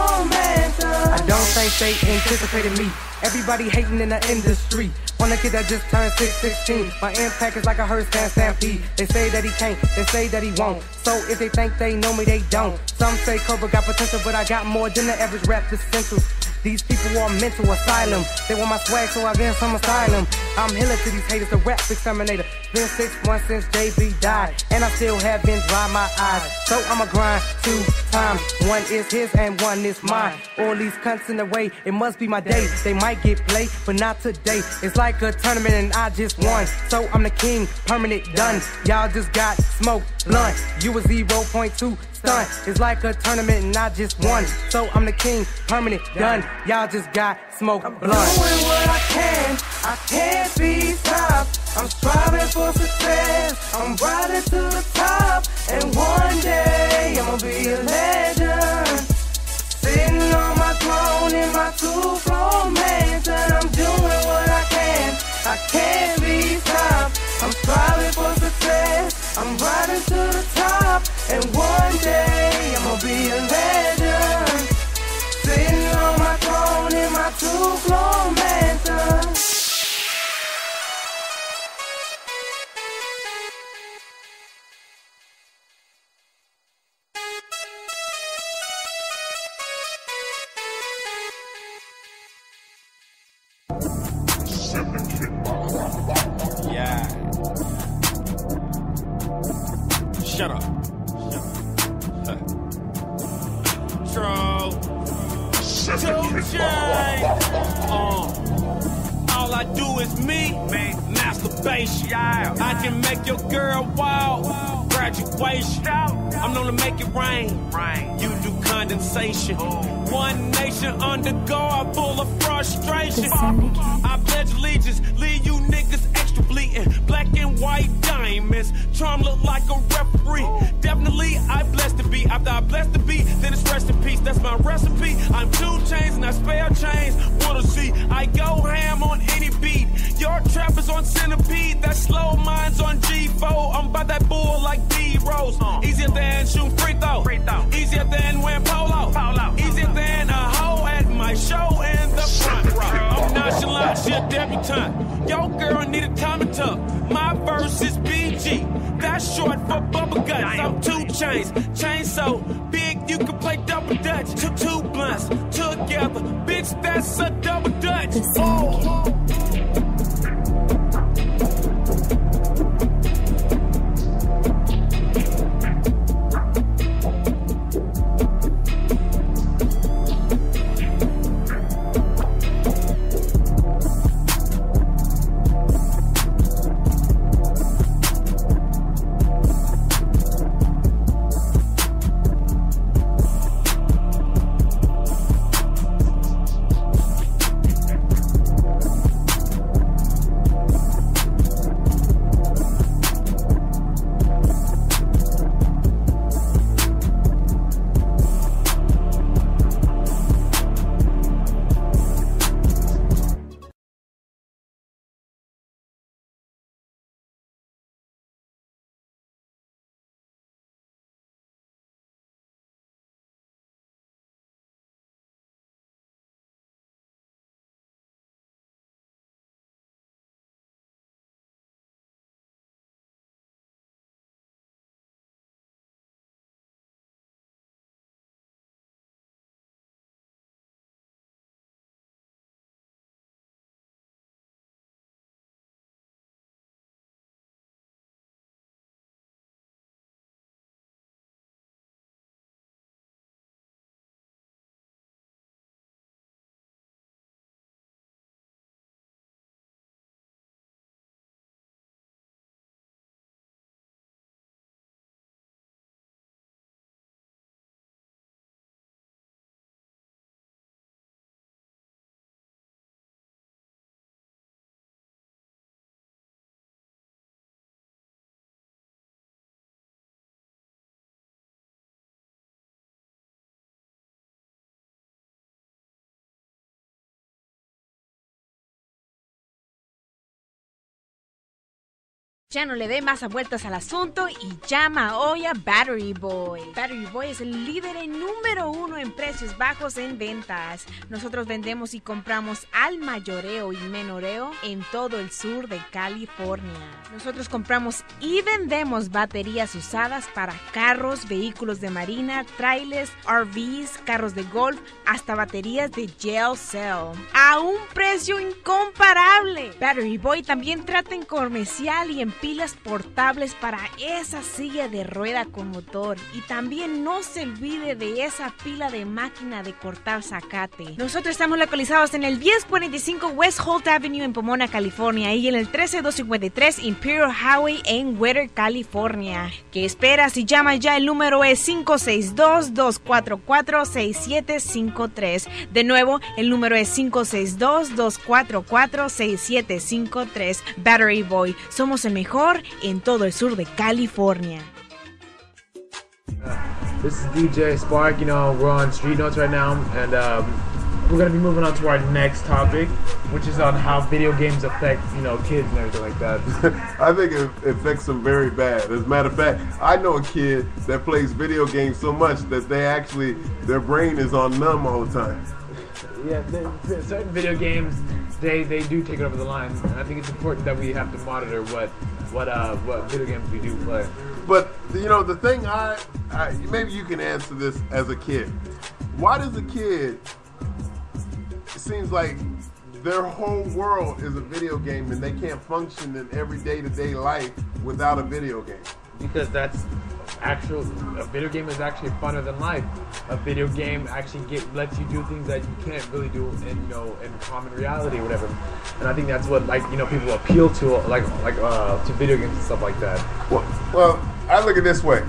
think they anticipated me. Everybody hating in the industry. On a kid that just turned 16. My impact is like a hearse stand stampede. They say that he can't, they say that he won't. So if they think they know me, they don't. Some say Cobra got potential, but I got more than the average rap essentials. These people are mental asylum. They want my swag, so I guess I'm asylum. I'm healing to these haters, the rap exterminator. Been 6 months since JB died, and I still haven't dried my eyes. So I'ma grind 2 times. One is his and one is mine. All these cunts in the way, it must be my day. They might get played, but not today. It's like a tournament and I just won. So I'm the king, permanent, done. Y'all just got smoked, blunt. You a 0.2 stunt. It's like a tournament and I just won. So I'm the king, permanent, done. Y'all just got smoked, blunt. I'm doing what I can't be stopped. I'm striving for success, I'm riding to the top. And one day I'ma be a legend, sitting on my throne in my 2-floor mansion. I'm doing what I can't be stopped. I'm striving for success, I'm riding to the top. And one day I'ma be a legend, sitting on my throne in my 2-floor mansion. Yeah. Shut up. Troll. 2 chains. All I do is me. Masturbation. I can make your girl wild. Graduation. I'm known to make it rain. You do condensation. One nation under guard, full of frustration. I pledge allegiance, leave you niggas extra bleeding. Black and white diamonds, charm look like a referee. Definitely I blessed to be. After I blessed to be, then it's rest in peace. That's my recipe. I'm 2 chains and I spare chains. Wanna see? I go ham on any beat. Your trap is on centipede. That slow mine's on G4. I'm by that bull like D-Rose. Easier than shooting free throw. Easier than wearing polo. Easier than a hoe at my show in the front row. I'm nonchalant, she a debutante. Your girl need a comment tuck. My verse is BG. That's short for bubble guts. I'm 2 chains. Chain so big you can play double dutch. 2 blunts together. Bitch, that's a double dutch. Oh. Ya no le dé más vueltas al asunto y llama hoy a Battery Boy. Battery Boy es el líder número 1 en precios bajos en ventas. Nosotros vendemos y compramos al mayoreo y menoreo en todo el sur de California. Nosotros compramos y vendemos baterías usadas para carros, vehículos de marina, trailers, RVs, carros de golf, hasta baterías de gel cell. A un precio incomparable. Battery Boy también trata en comercial y en pilas portables para esa silla de rueda con motor. Y también no se olvide de esa pila de máquina de cortar zacate. Nosotros estamos localizados en el 1045 West Holt Avenue en Pomona, California, y en el 13253 Imperial Highway en Whittier, California. ¿Qué esperas? Si llama ya, el número es 562-244-6753. De nuevo, el número es 562-244-6753. Battery Boy, somos el mejor en todo el sur de California. This is DJ Spark. You know, we're on Street Notes right now, and we're gonna be moving on to our next topic, which is on how video games affect, you know, kids and everything like that. I think it affects them very bad. As a matter of fact, I know a kid that plays video games so much that their brain is on numb all the time. Yeah, certain video games, they do take it over the line, and I think it's important that we have to monitor what video games we do play. But you know, the thing I maybe you can answer this as a kid. Why does a kid? It seems like their whole world is a video game, and they can't function in every day-to-day life without a video game. Because a video game is actually funner than life. A video game actually lets you do things that you can't really do in common reality or whatever. And I think that's what people appeal to to video games and stuff like that. Well, I look at it this way.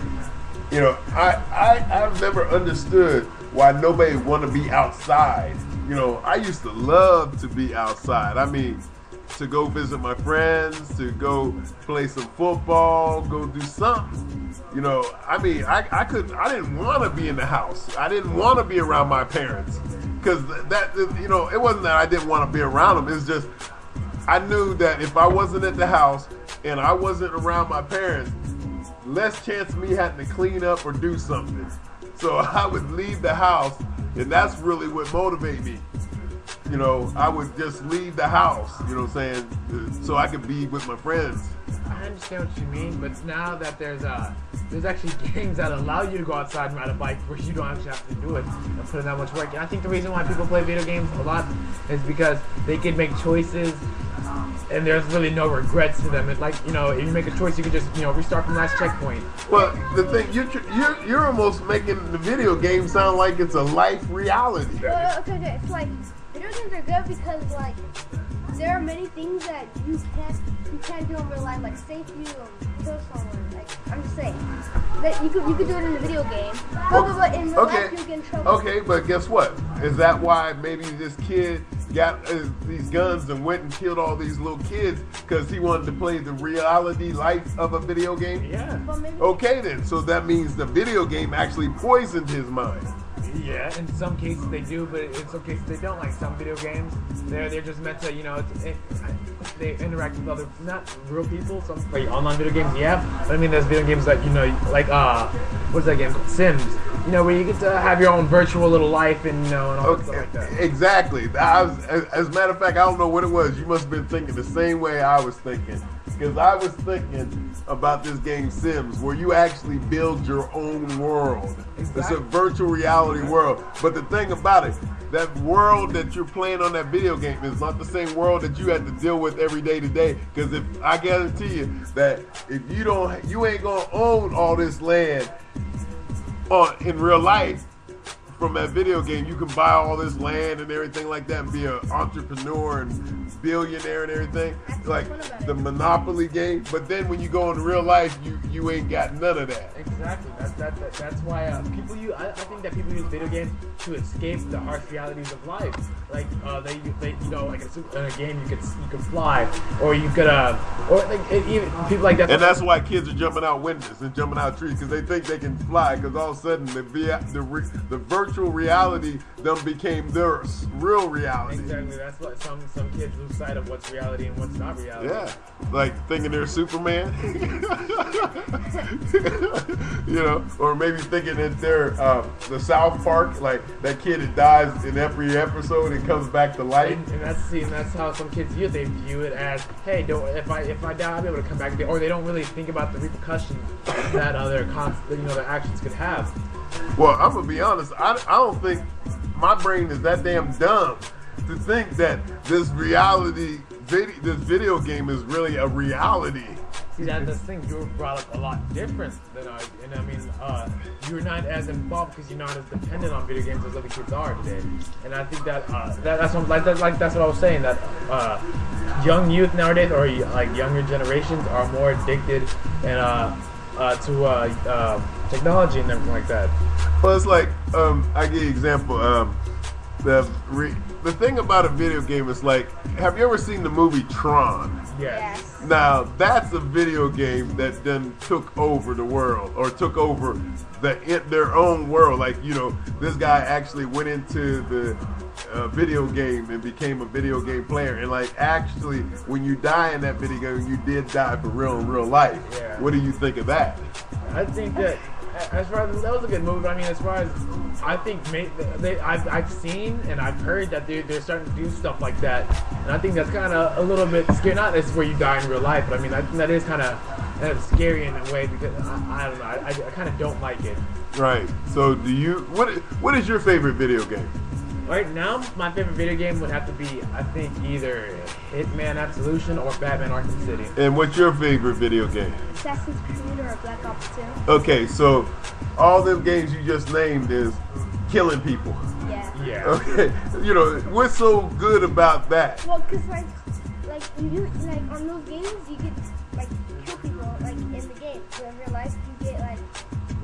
You know, I've never understood why nobody want to be outside. You know, I used to love to be outside. I mean, to go visit my friends, to go play some football, go do something. You know, I mean, I didn't want to be in the house. I didn't want to be around my parents. Because it wasn't that I didn't want to be around them. It's just, I knew that if I wasn't at the house and I wasn't around my parents, less chance of me having to clean up or do something. So I would leave the house, and that's really what motivated me. You know, I would just leave the house, you know what I'm saying, so I could be with my friends. I understand what you mean, but now that there's actually games that allow you to go outside and ride a bike where you don't actually have to do it and put in that much work. And I think the reason why people play video games a lot is because they can make choices and there's really no regrets to them. It's like, you know, if you make a choice, you can just, you know, restart from the last checkpoint. Well, the thing, you're almost making the video game sound like it's a life reality. Well, okay, it's like, video games are good because, like, there are many things that you can't do in real life, like say if you kill someone. Like, I'm just saying that you could do it in a video game, but in real life you get in trouble. Okay, but guess what? Is that why maybe this kid got these guns and went and killed all these little kids because he wanted to play the reality life of a video game? Yeah. Okay then, so that means the video game actually poisoned his mind. Yeah, in some cases they do, but in some cases they don't. Like some video games, they're just meant to, you know, they interact with other, not real people. Some like online video games, yeah. But I mean, there's video games like, you know, like what's that game called? Sims. You know, where you get to have your own virtual little life and, you know, and all that stuff like that. Exactly. As a matter of fact, I don't know what it was. You must have been thinking the same way I was thinking. Because I was thinking about this game Sims, where you actually build your own world. Exactly. It's a virtual reality world. But the thing about it, that world that you're playing on that video game is not the same world that you have to deal with every day to day. Because if I guarantee you that if you ain't gonna own all this land in real life. From that video game, you can buy all this land and everything like that and be an entrepreneur and billionaire and everything. Like the Monopoly game. But then when you go into real life, you ain't got none of that. Exactly. That's why I think that people use video games to escape the harsh realities of life. Like they you know, like in a game you could fly, or you could or like even people like that. And that's why kids are jumping out windows and jumping out trees, because they think they can fly. Because all of a sudden the virtual virtual reality then became their real reality. Exactly. That's what some kids lose sight of what's reality and what's not reality. Yeah, like thinking they're Superman, you know, or maybe thinking that they're the South Park, like that kid that dies in every episode and comes back to life. And that's how some kids view it. They view it as, hey, if I die, I'll be able to come back again. Or they don't really think about the repercussions that their actions could have. Well, I'm gonna be honest. I don't think my brain is that damn dumb to think that this video game is really a reality. See, that's the thing. You were brought up a lot different than I. And I mean, you're not as involved because you're not as dependent on video games as other kids are today. And I think that's what I was saying. That young youth nowadays, or like younger generations, are more addicted and to technology and everything like that. Well, it's like I give you an example. The thing about a video game is like, have you ever seen the movie Tron? Yes. Now that's a video game that then took over the world, or took over their own world. Like, you know, this guy actually went into the video game and became a video game player. And like, actually, when you die in that video game, you did die for real in real life. Yeah. What do you think of that? I think that, as far as that was a good movie, but I mean, as far as I think, I've seen and I've heard that they're starting to do stuff like that, and I think that's kind of a little bit scary. Not as where you die in real life, but I mean, I think that is kind of scary in a way, because I don't know, I kind of don't like it. Right. So, what is your favorite video game? Right now, my favorite video game would have to be, I think, either Hitman Absolution or Batman Arkham City. And what's your favorite video game? Assassin's Creed or Black Ops 2. Okay, so all them games you just named is killing people. Yeah. Yeah. Okay, you know, what's so good about that? Well, cause like you like on those games you get like kill people like in the game. So in real life you get like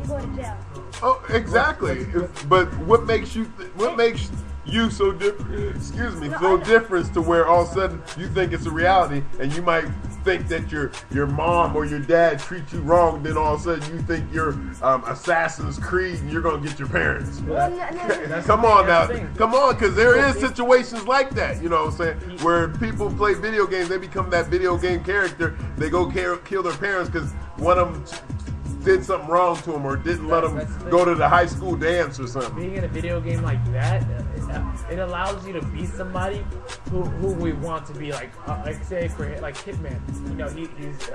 you go to jail. Oh, exactly. But what makes you so different? Excuse me, so different to where all of a sudden you think it's a reality, and you might think that your mom or your dad treat you wrong, then all of a sudden you think you're Assassin's Creed and you're gonna get your parents. Well, Come on now, come on, because there is situations like that, you know what I'm saying, where people play video games, they become that video game character, they go kill their parents because one of them did something wrong to them or didn't let them go to the high school dance or something. Being in a video game like that, it allows you to be somebody who we want to be, like say for like Hitman. You know, he's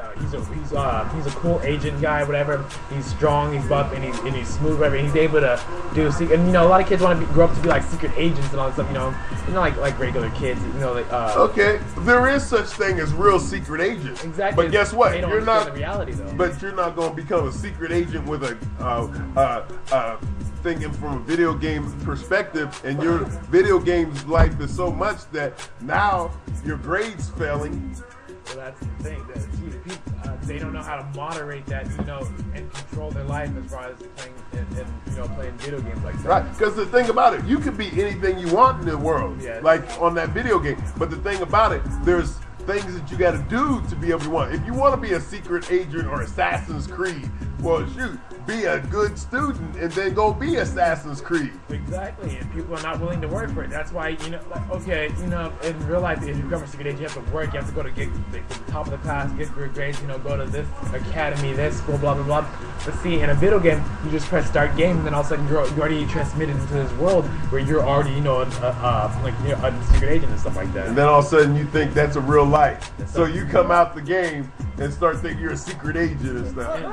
a cool agent guy, whatever. He's strong, he's buff, and he's smooth, whatever. He's able to do and you know, a lot of kids want to grow up to be like secret agents and all that stuff. You know, like regular kids. You know, okay, there is such thing as real secret agents. Exactly. But guess what? They don't You're not the reality though. But you're not going to become a secret agent with a thinking from a video game perspective, and your video game's life is so much that now your grades failing. Well, that's the thing. That they don't know how to moderate that, you know, and control their life as far as playing and playing video games like that. Right, because the thing about it, you can be anything you want in the world, like on that video game. But the thing about it, there's things that you got to do to be able to want. If you want to be a secret agent or Assassin's Creed, well, shoot, be a good student and then go be Assassin's Creed. Exactly, and people are not willing to work for it. That's why, you know, like, okay, you know, in real life, if you become a secret agent, you have to work. You have to go to get the top of the class, get good grades, you know, go to this academy, this school, blah, blah, blah. But see, in a video game, you just press start game, and then all of a sudden you're already transmitted into this world where you're already, you know, a secret agent and stuff like that. And then all of a sudden you think that's a real life. So you come out the game and start thinking you're a secret agent and stuff. And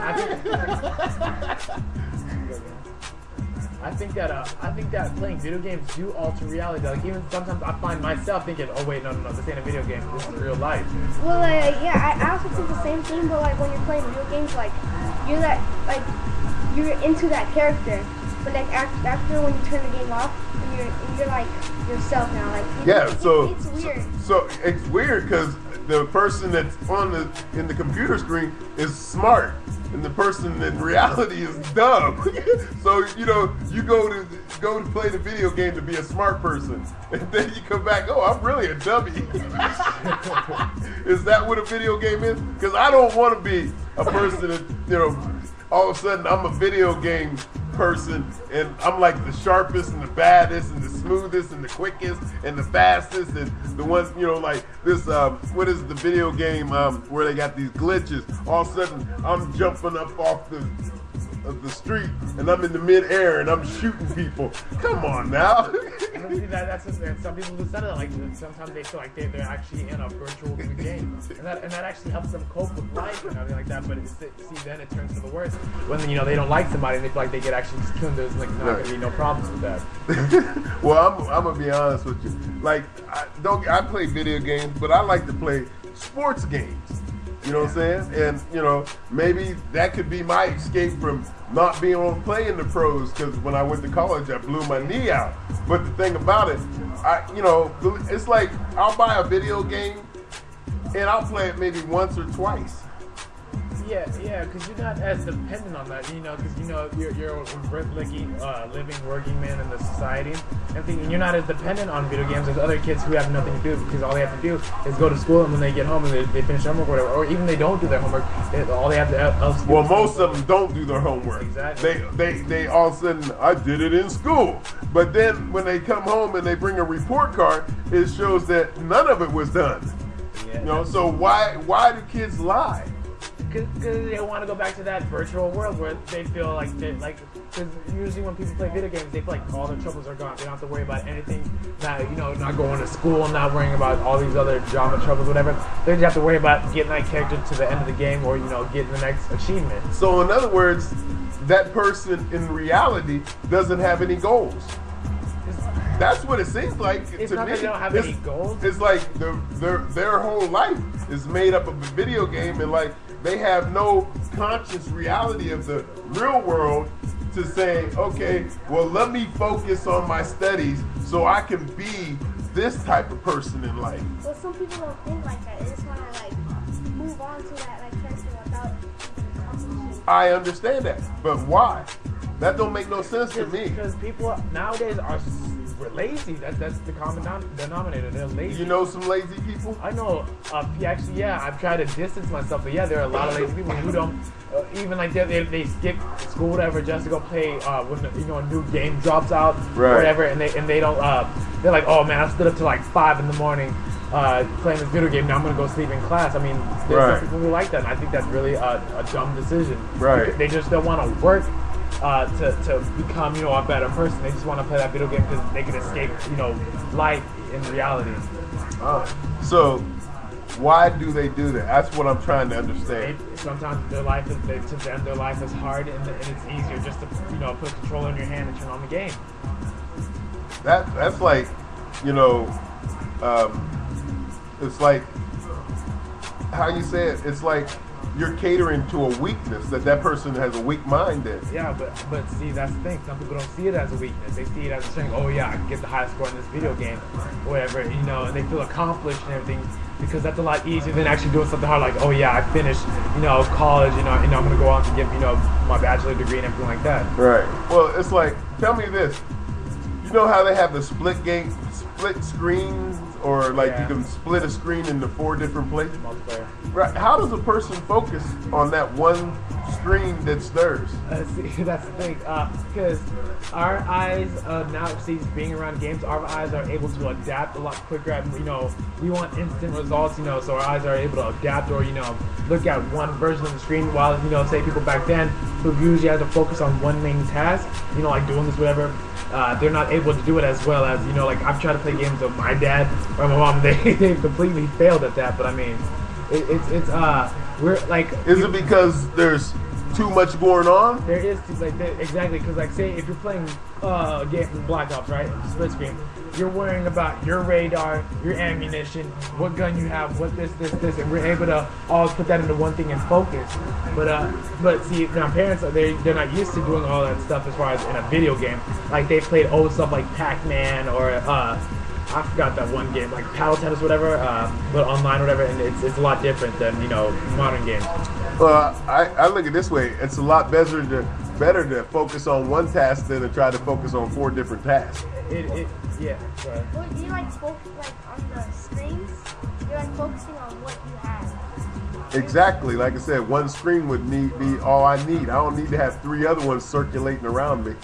I think that playing video games do alter reality. Like, even sometimes I find myself thinking, oh wait, no, this ain't a video game. This is real life. Well, yeah, I also think the same thing. But like when you're playing video games, like you're into that character. But like after when you turn the game off, and you're like yourself now. Like it's weird. So it's weird because the person that's in the computer screen is smart, and the person in reality is dumb. So you know, you go to play the video game to be a smart person, and then you come back, oh, I'm really a dummy. Is that what a video game is? Because I don't want to be a person that, you know, all of a sudden I'm a video game person, and I'm like the sharpest and the baddest and the smoothest and the quickest and the fastest and the ones, you know, like this, what is the video game where they got these glitches? All of a sudden, I'm jumping up off the street and I'm in the mid-air and I'm shooting people. Come on now. That's some people who said it like sometimes they feel like they're actually in a virtual game, and that actually helps them cope with life and everything like that. But then it turns for the worst when they don't like somebody and they feel like they get actually just killed. There's like not gonna be no problems with that. Well, I'm gonna be honest with you. Like I play video games, but I like to play sports games. You know what I'm saying? And, you know, maybe that could be my escape from not being able to play in the pros, because when I went to college, I blew my knee out. But the thing about it, it's like I'll buy a video game and I'll play it maybe once or twice. Yeah, because you're not as dependent on that, you know, because, you know, you're a living, working man in the society, and you're not as dependent on video games as other kids who have nothing to do, because all they have to do is go to school, and when they get home and they finish homework or whatever, or even they don't do their homework, all they have to do. Well, most of them don't do their homework. Exactly. They all of a sudden, I did it in school. But then when they come home and they bring a report card, it shows that none of it was done. Yeah, you know, so why do kids lie? Because they want to go back to that virtual world where they feel like because usually when people play video games, they feel like all their troubles are gone. They don't have to worry about anything. Not going to school, not worrying about all these other drama troubles, whatever. They just have to worry about getting that character to the end of the game, or getting the next achievement. So in other words, that person in reality doesn't have any goals. That's what it seems like it's to not me. That they don't have any goals. It's like their whole life is made up of a video game, and like they have no conscious reality of the real world to say, okay, well, let me focus on my studies so I can be this type of person in life. Well, some people don't think like that. They just want to move on to that character without accomplishing. I understand that, but why? That don't make no sense to me. Because people nowadays are lazy. That's the common denominator. They're lazy. You know some lazy people? I know. Actually, yeah. I've tried to distance myself, but yeah, there are a lot of lazy people who don't even like they skip school, whatever, just to go play when a new game drops out, right, or whatever, and they don't. They're like, oh man, I stood up till like 5 in the morning playing this video game. Now I'm gonna go sleep in class. I mean, there's some people who like that, and I think that's really a dumb decision. Right. They just don't want to work to become, a better person. They just want to play that video game because they can escape, life in reality. So, why do they do that? That's what I'm trying to understand. Sometimes their life is hard, and it's easier just to, put a controller in your hand and turn on the game. That's like, it's like, how you say it? It's like you're catering to a weakness that person has a weak mind in. Yeah, but see, that's the thing. Some people don't see it as a weakness. They see it as a strength. Oh yeah, I can get the highest score in this video game, or whatever, and they feel accomplished and everything, because that's a lot easier than actually doing something hard. Like, oh yeah, I finished, college, and I'm gonna go on to get, my bachelor degree and everything like that. Right. Well, it's like, tell me this. You know how they have the split screens, or like you can split a screen into 4 different places? Multiplayer. Right. How does a person focus on that one screen that's theirs? See, that's the thing. Because our eyes now, being around games, our eyes are able to adapt a lot quicker. And, we want instant results. So our eyes are able to adapt, or look at one version of the screen. While say people back then who usually had to focus on one main task, like doing this, whatever. They're not able to do it as well as, like I've tried to play games with my dad or my mom. They've completely failed at that. But I mean, we're like. Is it because there's too much going on? There is, exactly, because say if you're playing a game from Black Ops, right, split screen, you're worrying about your radar, your ammunition, what gun you have, what this, and we're able to all put that into one thing and focus. But see, now parents, they're not used to doing all that stuff as far as in a video game. Like they played old stuff like Pac-Man or I forgot that one game, like paddle tennis, whatever, but online, whatever, and it's a lot different than modern games. Well, I look at it this way: it's a lot better to focus on one task than to try to focus on 4 different tasks. Yeah. Sorry. Well, do you focus on the screens? You're focusing on what you have. Exactly. Like I said, one screen would be all I need. I don't need to have 3 other ones circulating around me.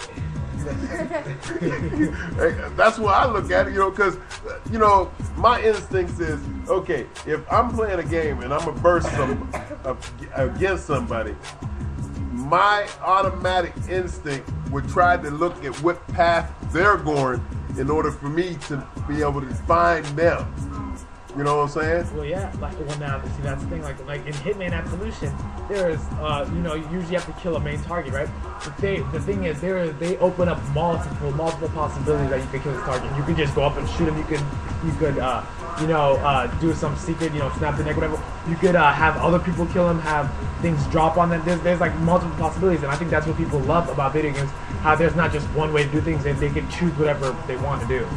That's what I look at it, because, my instincts is, okay, if I'm playing a game and I'm going to burst against somebody, my automatic instinct would try to look at what path they're going in order for me to be able to find them. You know what I'm saying? Well, yeah. Now, see, that's the thing. Like in Hitman Absolution, there's, you usually have to kill a main target, right? But the thing is, they open up multiple possibilities that you could kill this target. You could just go up and shoot him. You could do some secret, snap the neck, whatever. You could have other people kill him, have things drop on them. There's like multiple possibilities, and I think that's what people love about video games. How there's not just one way to do things, and they can choose whatever they want to do.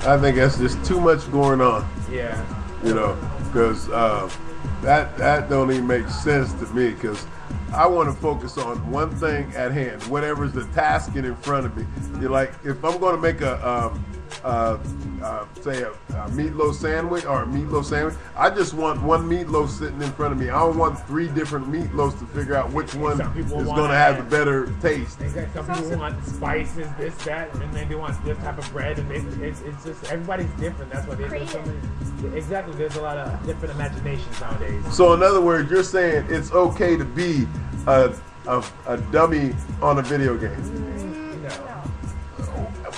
I think that's just too much going on. Yeah. Because that don't even make sense to me, because I want to focus on one thing at hand, whatever's the task in front of me. Like, if I'm going to make say a meatloaf sandwich, I just want one meatloaf sitting in front of me. I don't want 3 different meatloafs to figure out which one is going to have the better taste. Exactly. Some people want spices, this, that, and then they want this type of bread, and it's just, everybody's different. That's why there's so many. Exactly. There's a lot of different imaginations nowadays. So in other words, you're saying it's okay to be a dummy on a video game?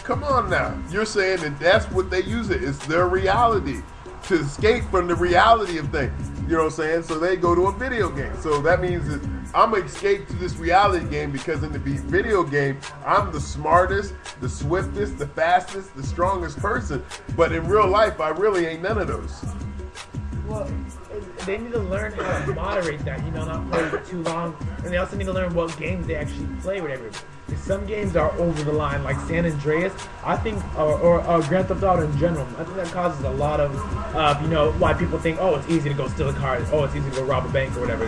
Come on now. You're saying that that's what they use it. It's their reality. To escape from the reality of things. You know what I'm saying? So they go to a video game. So that means that I'm going to escape to this reality game, because in the video game, I'm the smartest, the swiftest, the fastest, the strongest person. But in real life, I really ain't none of those. Well, they need to learn how to moderate that, not play for too long. And they also need to learn what games they actually play, whatever. Some games are over the line, like San Andreas, I think, or Grand Theft Auto in general. I think that causes a lot of, why people think, oh, it's easy to go steal a car, oh, it's easy to go rob a bank or whatever.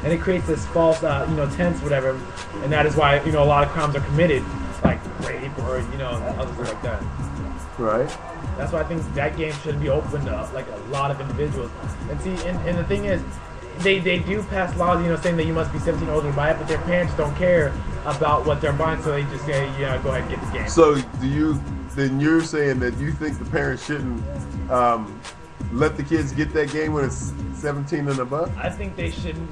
And it creates this false, tense, whatever. And that is why, a lot of crimes are committed, like rape or, other things like that. Right. That's why I think that game shouldn't be open to, like, a lot of individuals. And see, and the thing is, they do pass laws, saying that you must be 17 or older to buy it, but their parents don't care about what they're buying, so they just say, yeah, go ahead and get the game. So then you're saying that you think the parents shouldn't let the kids get that game when it's 17 and above? I think they shouldn't.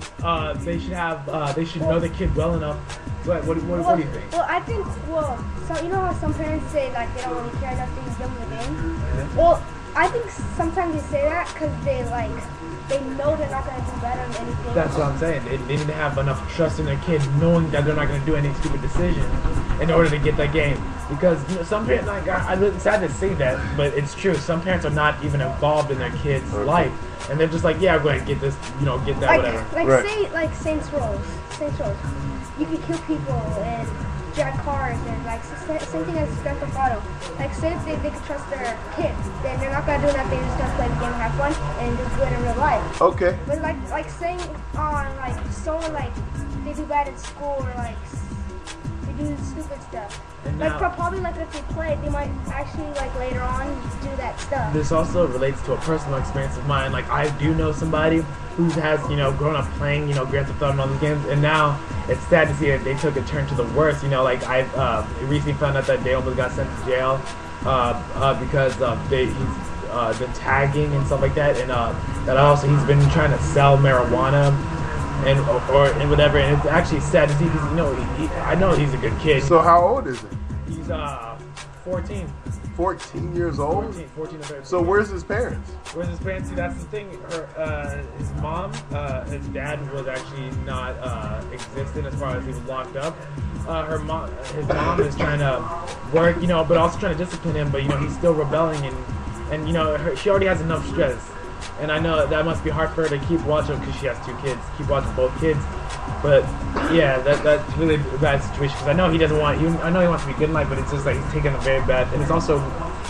They should know the kid well enough. But what do you think? Well, I think, so you know how some parents say, like, they don't really care enough to give them the game? Yeah. Well, I think sometimes they say that because they know they're not going to do better than anything. That's what I'm saying. They need to have enough trust in their kid, knowing that they're not going to do any stupid decision in order to get that game. Because some parents, I'm sad to say that, but it's true. Some parents are not even involved in their kid's life, and they're just like, yeah, go ahead and get this, get that, whatever. Say, Saints Row. You can kill people and jack cars and same thing as Grand Theft Auto. Like, say if they could trust their kids, then they're not gonna do that. They're just gonna play the game and have fun and do good in real life. Okay. But like saying on someone they do bad in school or they do stupid stuff. Probably if they play, they might actually later on do that stuff. This also relates to a personal experience of mine. Like, I do know somebody who has grown up playing Grand Theft Auto and all these games, and now it's sad to see that they took a turn to the worst. I recently found out that they almost got sent to jail because he's been tagging and stuff like that, and that also he's been trying to sell marijuana and whatever, and it's actually sad to see because I know he's a good kid. So how old is he? He's 14. 14 years old? 14 or 13. So where's his parents? See, that's the thing. His mom, his dad was actually not existent as far as he was locked up. His mom is trying to work, but also trying to discipline him, but he's still rebelling, and she already has enough stress. And I know that must be hard for her to keep watching because she has 2 kids, keep watching both kids. But yeah, that's really a bad situation because I know he doesn't want. I know he wants to be good in life, but it's just like he's taking a very bad. And it's also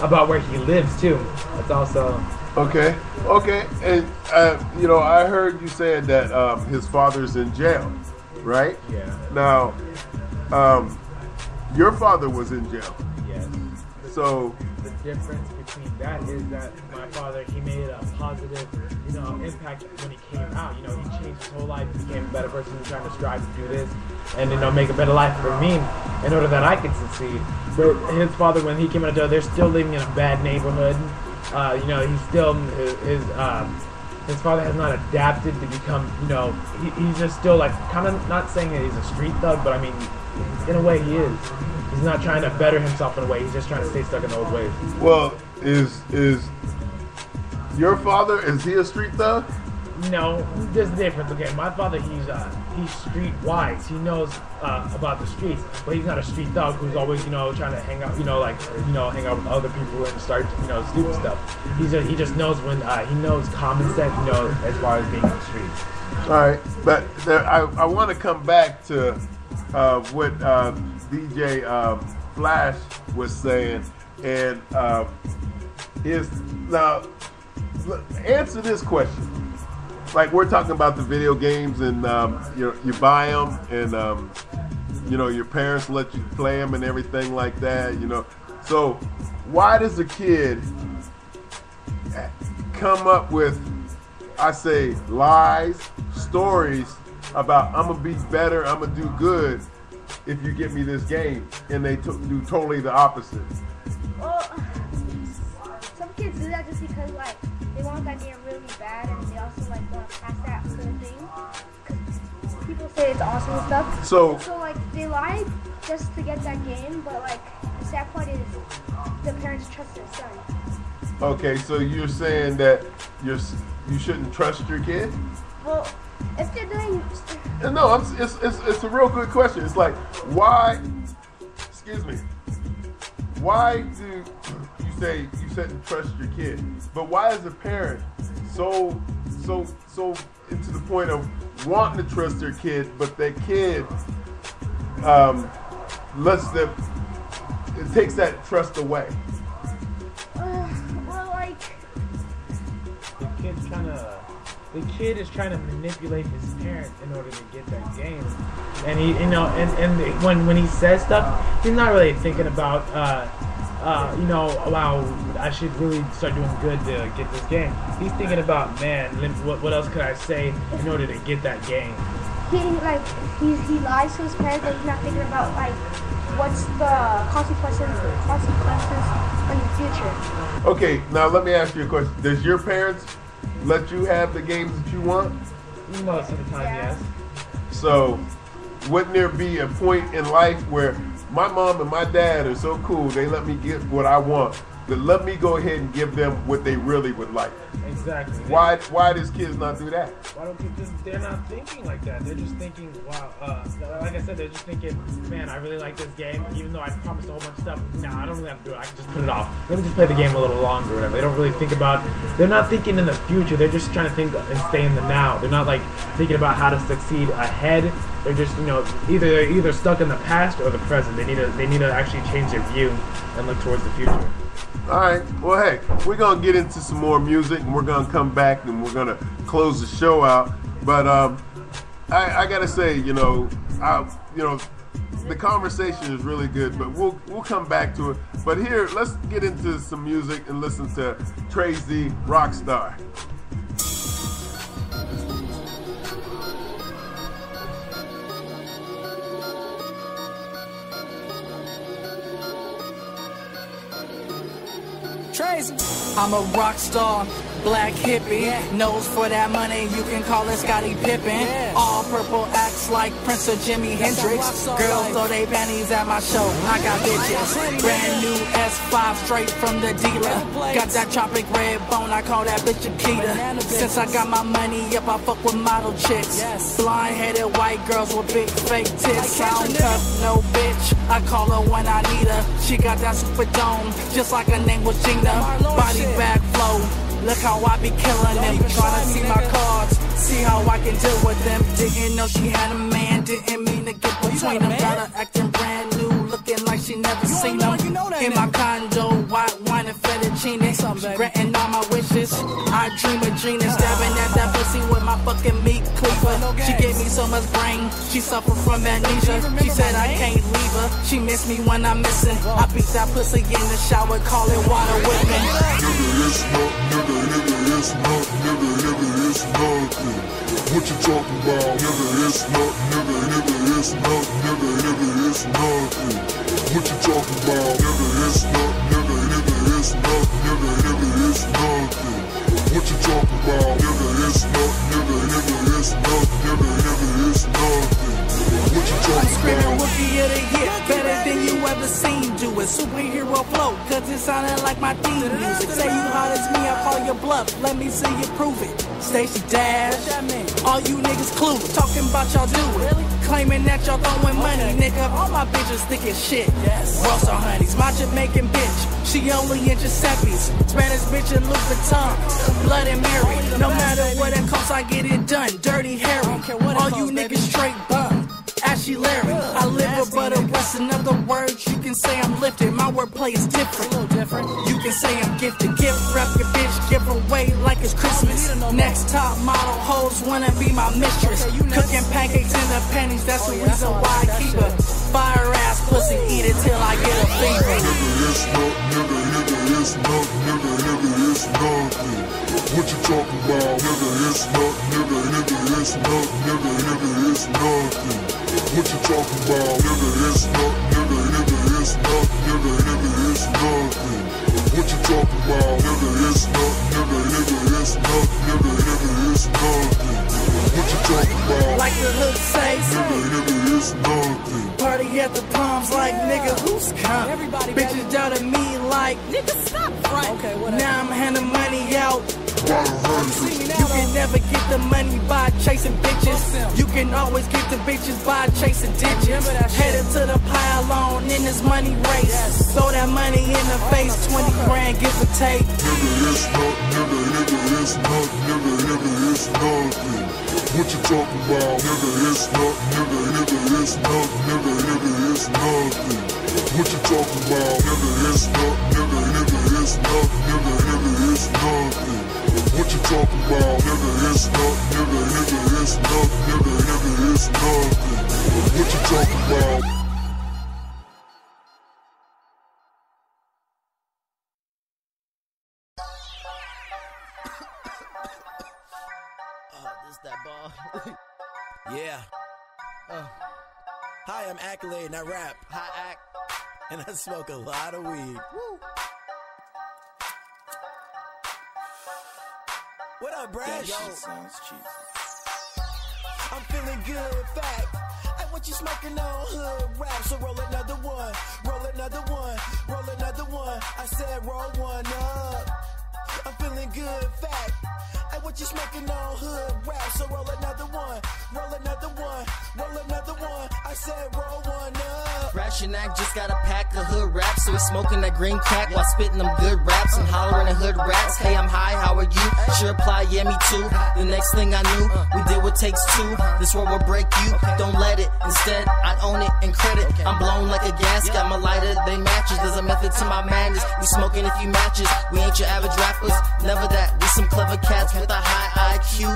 about where he lives too. It's also okay. And I heard you saying that his father's in jail, right? Yeah. Now, your father was in jail. Yes. So difference between that is that my father, he made a positive, impact when he came out. He changed his whole life, became a better person, trying to strive to do this, and make a better life for me in order that I could succeed. But his father, when he came out of jail, they're still living in a bad neighborhood. He's still his father has not adapted to become, he's just still like kind of not saying that he's a street thug, but I mean, in a way he is. He's not trying to better himself in a way. He's just trying to stay stuck in the old ways. Well, is your father, is he a street thug? No, there's a difference. Okay, my father, he's street wise. He knows about the streets, but he's not a street thug who's always trying to hang out, hang out with other people and start stupid stuff. He just knows when he knows common sense, as far as being on the streets. All right, but I want to come back to what DJ Flash was saying, and now answer this question. Like, we're talking about the video games, and you buy them, and your parents let you play them and everything like that. So why does a kid come up with, I say, lies, stories about I'm gonna be better, I'm gonna do good if you get me this game, and they do totally the opposite? Well, some kids do that just because they want that game really bad, and they also want to pass that whole thing. Cause people say it's awesome and stuff. So they lie just to get that game, but the sad part is the parents trust their son. Okay, so you're saying that you shouldn't trust your kid? Well, if they're doing... No, it's a real good question. It's like, why, excuse me, why do you say you shouldn't trust your kid? But why is a parent so into the point of wanting to trust their kid, but their kid lets them, it takes that trust away? The kid is trying to manipulate his parent in order to get that game, and he, when he says stuff, he's not really thinking about, wow, I should really start doing good to get this game. He's thinking about, man, what else could I say in order to get that game? He lies to his parents, but he's not thinking about what's the consequences in the future. Okay, now let me ask you a question. Does your parents let you have the games that you want? Most of the time, yes. So, wouldn't there be a point in life where my mom and my dad are so cool, they let me get what I want, that let me go ahead and give them what they really would like? Exactly. Why does kids not do that? Why don't kids they're not thinking like that. They're just thinking, wow, like I said, they're just thinking, man, I really like this game, even though I promised a whole bunch of stuff. Nah, I don't really have to do it. I can just put it off. Let me just play the game a little longer or whatever. They don't really think about, they're not thinking in the future. They're just trying to think and stay in the now. They're not thinking about how to succeed ahead. They're just, they're either stuck in the past or the present. They need to actually change their view and look towards the future. All right. Well, hey, we're gonna get into some more music, and we're gonna come back, and we're gonna close the show out. But I gotta say, the conversation is really good, but we'll come back to it. But here, let's get into some music and listen to Trey Z, Rockstar. Tracy. I'm a rock star, black hippie, nose for that money, you can call it Scottie Pippen. All purple acts like Prince or Jimi Hendrix. Girls throw they panties at my show, I got bitches. Brand new S5 straight from the dealer. Got that tropic red bone, I call that bitch a Keita. Since I got my money up, I fuck with model chicks. Blind-headed white girls with big fake tits. I don't cuff no bitch, I call her when I need her. She got that super dome, just like her name was Gina. Body back flow, look how I be killing them. Tryna see my cards, see how I can deal with them. Didn't know she had a man, didn't mean to get between them. Got her acting brand new, looking like she never seen them. In my condo, white wine and fettuccine. Granting all my wishes, I dream of Gina. Stabbing at that pussy with my fucking meat cleaver. She gave me so much brain, she suffered from amnesia. She said I can't leave her, she missed me when I'm missing. I beat that pussy in the shower, call it water whipping. What you talking about? Nigga, it's not, nigga, it's not, nigga, it's nothing. What you talking about? Nigga, it's not, nigga, it's not, nigga, it's nothing. What you talking about? Nigga, it's not, nigga, it's not, nigga, it's nothing. What you talking I'm screaming about? rookie of the year, better than you ever seen. Do a superhero flow, cause it sounded like my theme music. Say you hot as me, I call your bluff, let me see you prove it. Stacy Dash, all you niggas clueless, talking about y'all do it. Claiming that y'all throwing money, nigga, all my bitches thick as shit. Rosa honeys, my Jamaican bitch, she only in Giuseppe's. Spanish bitch in Louis Vuitton, Blood and Mary. No matter what it costs, I get it done. Dirty Harry, all you niggas straight bum. Ashy Larry, I live above the rest. In other words, you can say I'm lifted. My wordplay is different. You can say I'm gifted. Gift wrap your bitch, give away like it's Christmas. Next top model hoes wanna be my mistress. Cooking pancakes in the panties, that's the reason why I keep a fire ass pussy. Eat it till I get a fever. Nigga, it's not, nigga, it's not, nigga, it's nothing. What you talking about? Nigga, it's not, nigga, it's not, nigga, it's nothing. What you talking about? Nigga, it's not, nigga, it's not, nigga, it's nothing. What you talking about? Nigga, it's not, nigga, it's not, nigga, it's nothing. What you talking about? Like the hook says, nigga, it's nothing. Party at the Palms like nigga, who's come? Bitches doubted me like nigga, stop front. Now I'm handing money out. You can never get the money by chasing bitches. You can always get the bitches by chasing ditches. Headed to the pylon in this money race. Throw that money in the face, 20 grand, give or take. Nigga, it's not, nigga, it's not, nigga, it's nothing. What you talking about? Nigga, it's not, nigga, it's not, nigga, it's nothing. What you talking about? Nigga, it's not, nigga, it's not, nigga, it's nothing. What you talking about? Nigga, it's not, nigga, it's not, nigga, it's nothing. What you talking about? That ball. Yeah. Hi, I'm Accolade and I rap. Hi, Act. And I smoke a lot of weed. Woo. What up, Brash? Yo. Sounds cheesy. I'm feeling good, fact. I want you smoking on hood rap, so roll another one, roll another one, roll another one. I said roll one up. I'm feeling good, fact. I want you smoking on hood rap, so roll another one, roll another one, roll another one. I said roll one up. Rash and Act just got a pack of hood raps, so he's smoking that green crack while spitting them good raps and hollering at hood rats. Hey, I'm high, how are you? Sure apply, yeah, me too. The next thing I knew, we did what takes two. This world will break you, don't let it. Instead, I own it and credit. I'm blown like a gas, got my lighter, they matches. There's a method to my madness. We smoking a few matches. We ain't your average rappers, never that. We some clever cats with a high IQ.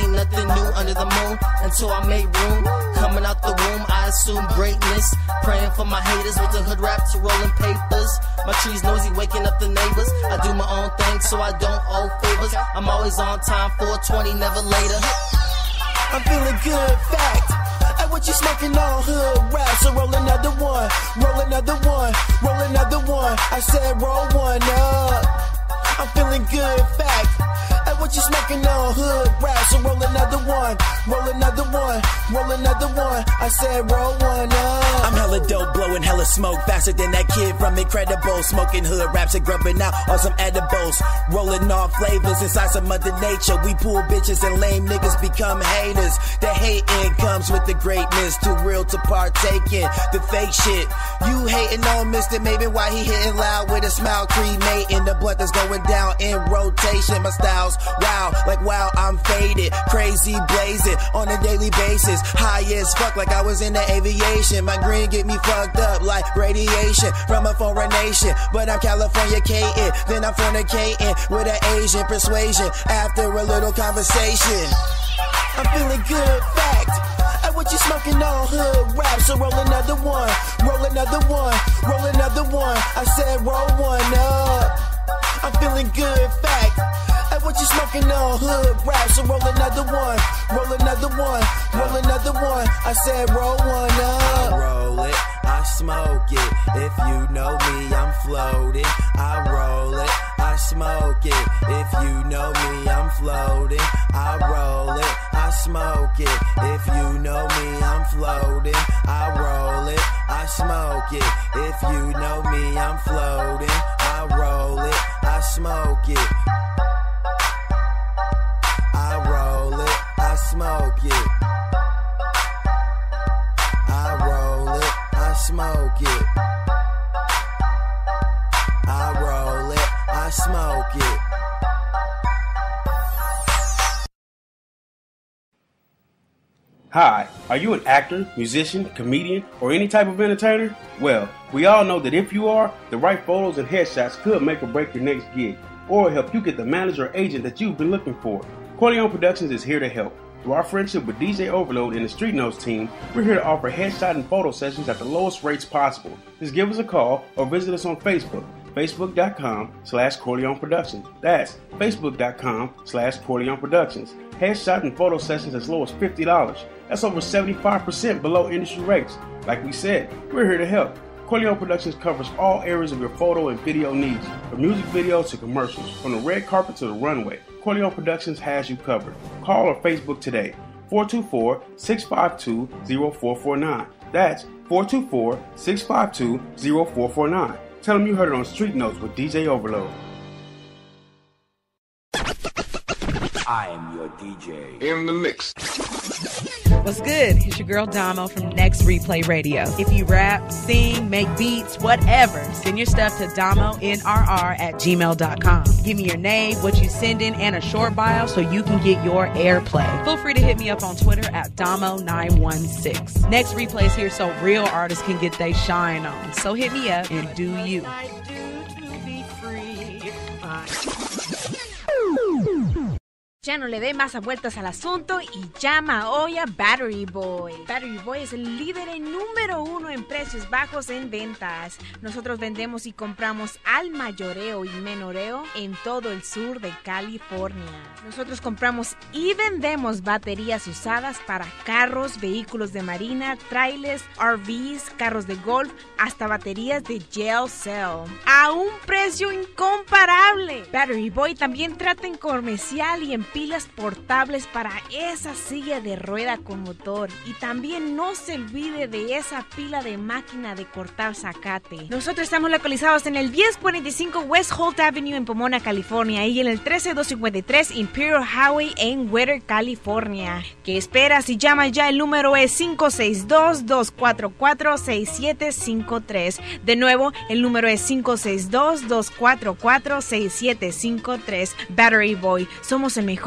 Ain't nothing new under the moon until I made room. Coming out the womb, I assume greatness. Praying for my haters with the hood rap to rolling papers. My tree's noisy, waking up the neighbors. I do my own thing, so I don't owe favors. I'm always on time, 420, never later. I'm feeling good, fact. I want you smoking on hood rap, so roll another one, roll another one, roll another one. I said roll one up. I'm feeling good, fact. I want you smoking on hood rap, so roll another one, roll another one, roll another one. I said roll one up. I'm hella dope, blowing hella smoke, faster than that kid from Incredible. Smoking hood raps and grubbing out on some edibles. Rolling off flavors inside some Mother Nature. We pull bitches and lame niggas become haters. The hating comes with the greatness, too real to partake in the fake shit. You hating on Mr. Maybe why he hitting loud with a smile, cremating the blood that's going down in rotation. My style's wow, like wow, I'm faded, crazy blazing on a daily basis. High as fuck, like I was in the aviation. My green get me fucked up like radiation from a foreign nation. But I'm California-cating, then I'm fornicating with an Asian persuasion after a little conversation. I'm feeling good, fat. smoking on hood rap, so roll another one, roll another one, roll another one. I said roll one up. I'm feeling good, fact. Hey, what you smoking on hood rap, so roll another one, roll another one, roll another one. I said roll one up. I roll it, I smoke it. If you know me, I'm floating. I roll it, I smoke it. If you know me, I'm floating. I roll it, I smoke it. If you know me, I'm floating. I roll it, I smoke it. If you know me, I'm floating. I roll it, I smoke it. I roll it, I smoke it. I roll it, I smoke it. I roll it, I smoke it. Hi, are you an actor, musician, comedian, or any type of entertainer? Well, we all know that if you are, the right photos and headshots could make or break your next gig, or help you get the manager or agent that you've been looking for. Corleone Productions is here to help. Through our friendship with DJ Overload and the Street Notes team, we're here to offer headshot and photo sessions at the lowest rates possible. Just give us a call or visit us on Facebook. Facebook.com/Corleone Productions. That's Facebook.com/Corleone Productions. Headshot and photo sessions as low as $50. That's over 75% below industry rates. Like we said, we're here to help. Corleone Productions covers all areas of your photo and video needs, from music videos to commercials, from the red carpet to the runway. Corleone Productions has you covered. Call or Facebook today, 424-652-0449. That's 424-652-0449. Tell them you heard it on Street Notes with DJ Overload. I am your DJ. In the mix. What's good? It's your girl Damo from Next Replay Radio. If you rap, sing, make beats, whatever, send your stuff to damonrr@gmail.com. Give me your name, what you send in, and a short bio so you can get your airplay. Feel free to hit me up on Twitter at Damo916. Next Replay is here so real artists can get their shine on. So hit me up and do you. Ya no le dé más vueltas al asunto y llama hoy a Battery Boy. Battery Boy es el líder número 1 en precios bajos en ventas. Nosotros vendemos y compramos al mayoreo y menoreo en todo el sur de California. Nosotros compramos y vendemos baterías usadas para carros, vehículos de marina, trailers, RVs, carros de golf, hasta baterías de gel cell. A un precio incomparable. Battery Boy también trata en comercial y en pilas portables para esa silla de rueda con motor. Y también no se olvide de esa pila de máquina de cortar zacate. Nosotros estamos localizados en el 1045 West Holt Avenue en Pomona, California, y en el 13253 Imperial Highway en Whittier, California. ¿Qué esperas? Si llama ya, el número es 562-244-6753. De nuevo, el número es 562-244-6753. Battery Boy, somos el mejor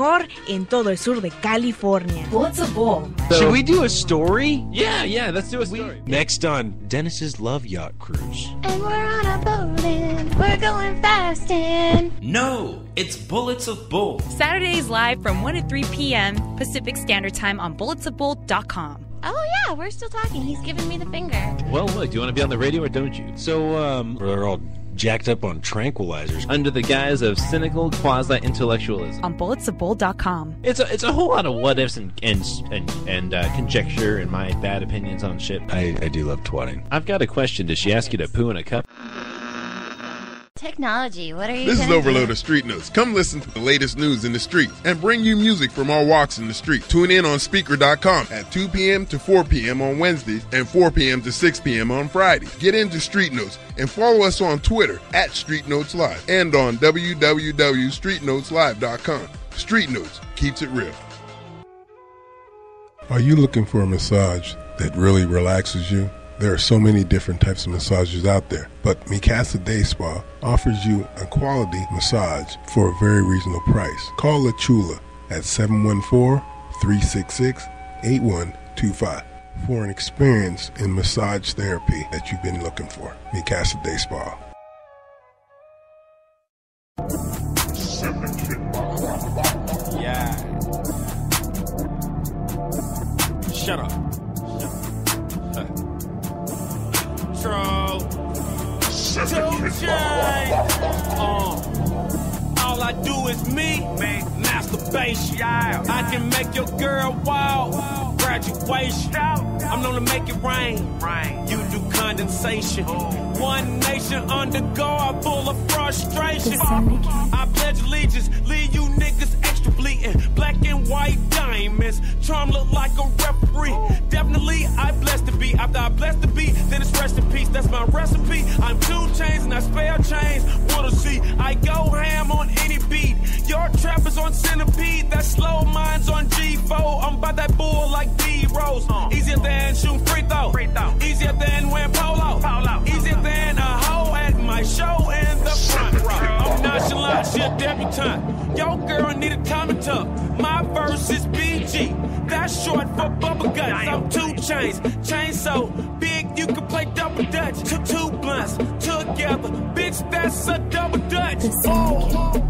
en todo el sur de California. What's a bull? Should we do a story? Yeah, let's do a story. Next on Dennis's Love Yacht Cruise. And we're on a boat and we're going fast and... No, it's Bullets of Bull. Saturdays live from 1 to 3 p.m. Pacific Standard Time on bulletsofbull.com. Oh yeah, we're still talking. He's giving me the finger. Well, look, do you want to be on the radio or don't you? So, we're all jacked up on tranquilizers under the guise of cynical quasi-intellectualism on bulletsofbull.com. It's a whole lot of what ifs and conjecture and my bad opinions on shit. I do love twatting. I've got a question. Does she ask you to poo in a cup? Technology, what are you This is gonna Overload do? of Street Notes. Come listen to the latest news in the street and bring you music from our walks in the street. Tune in on Spreaker.com at 2 p.m. to 4 p.m. on Wednesdays and 4 p.m. to 6 p.m. on Fridays. Get into Street Notes and follow us on Twitter at Street Notes Live and on www.streetnoteslive.com. Street Notes keeps it real. Are you looking for a massage that really relaxes you? There are so many different types of massages out there, but Mikasa Day Spa offers you a quality massage for a very reasonable price. Call La Chula at 714-366-8125 for an experience in massage therapy that you've been looking for. Mikasa Day Spa. Yeah. Shut up. Troll. 2 chains. All I do is me, masturbation. I can make your girl wild. Graduation. I'm known to make it rain. You do condensation. One nation under guard, full of frustration. I pledge allegiance, leave you niggas extra bleeding. Black and white diamonds, charm look like a referee. Definitely I blessed to be. After I blessed to be, then it's rest in peace. That's my recipe. I'm 2 chains and I spell chains. Wanna see? I go ham on any beat. Your trap is on centipede. That slow mine's on G4. I'm by that bull like D-Rose. Easier than shooting free throw. Easier than wearing polo. Easier than a hoe at my show in the front row. I'm nonchalant, she a debutante. Your girl need a Tommy tuck. My verse is BG. That's short for bubble guts. I'm 2 chains. Chain so big you can play double dutch. 2 blunts together. Bitch, that's a double dutch. Oh.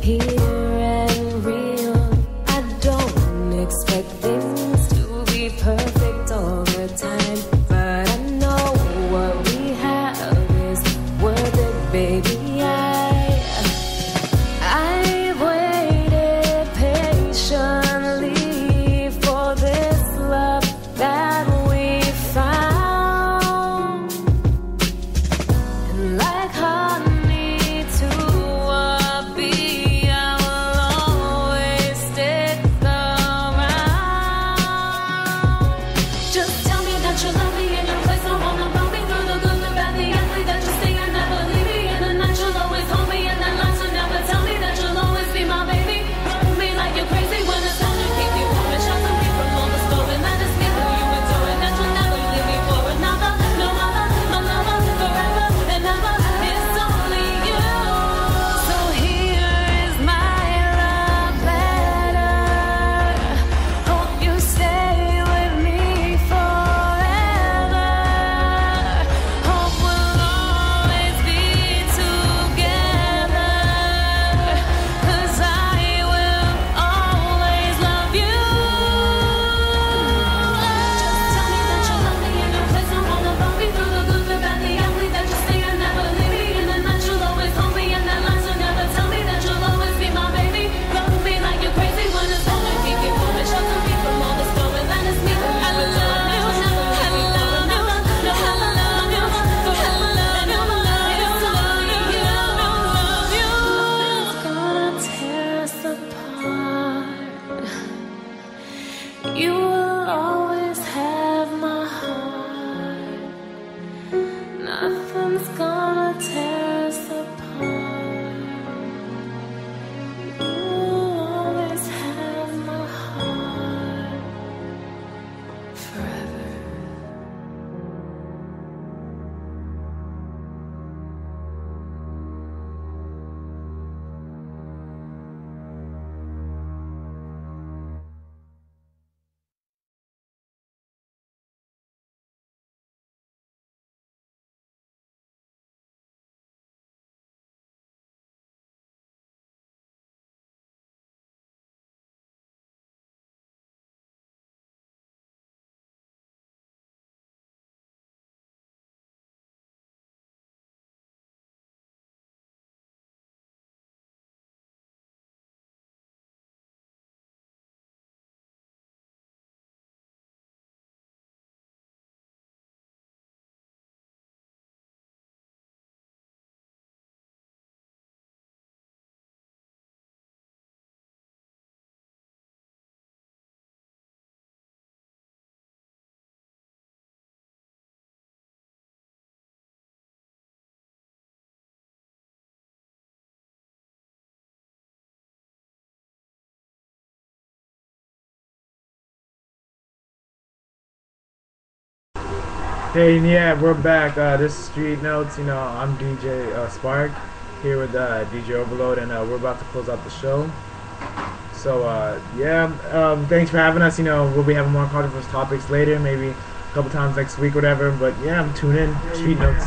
Here Hey, yeah, we're back. This is Street Notes. You know, I'm DJ Spark here with DJ Overload, and we're about to close out the show. So, thanks for having us. You know, we'll be having more controversial topics later, maybe a couple times next week, whatever. But yeah, tune in. Street Notes.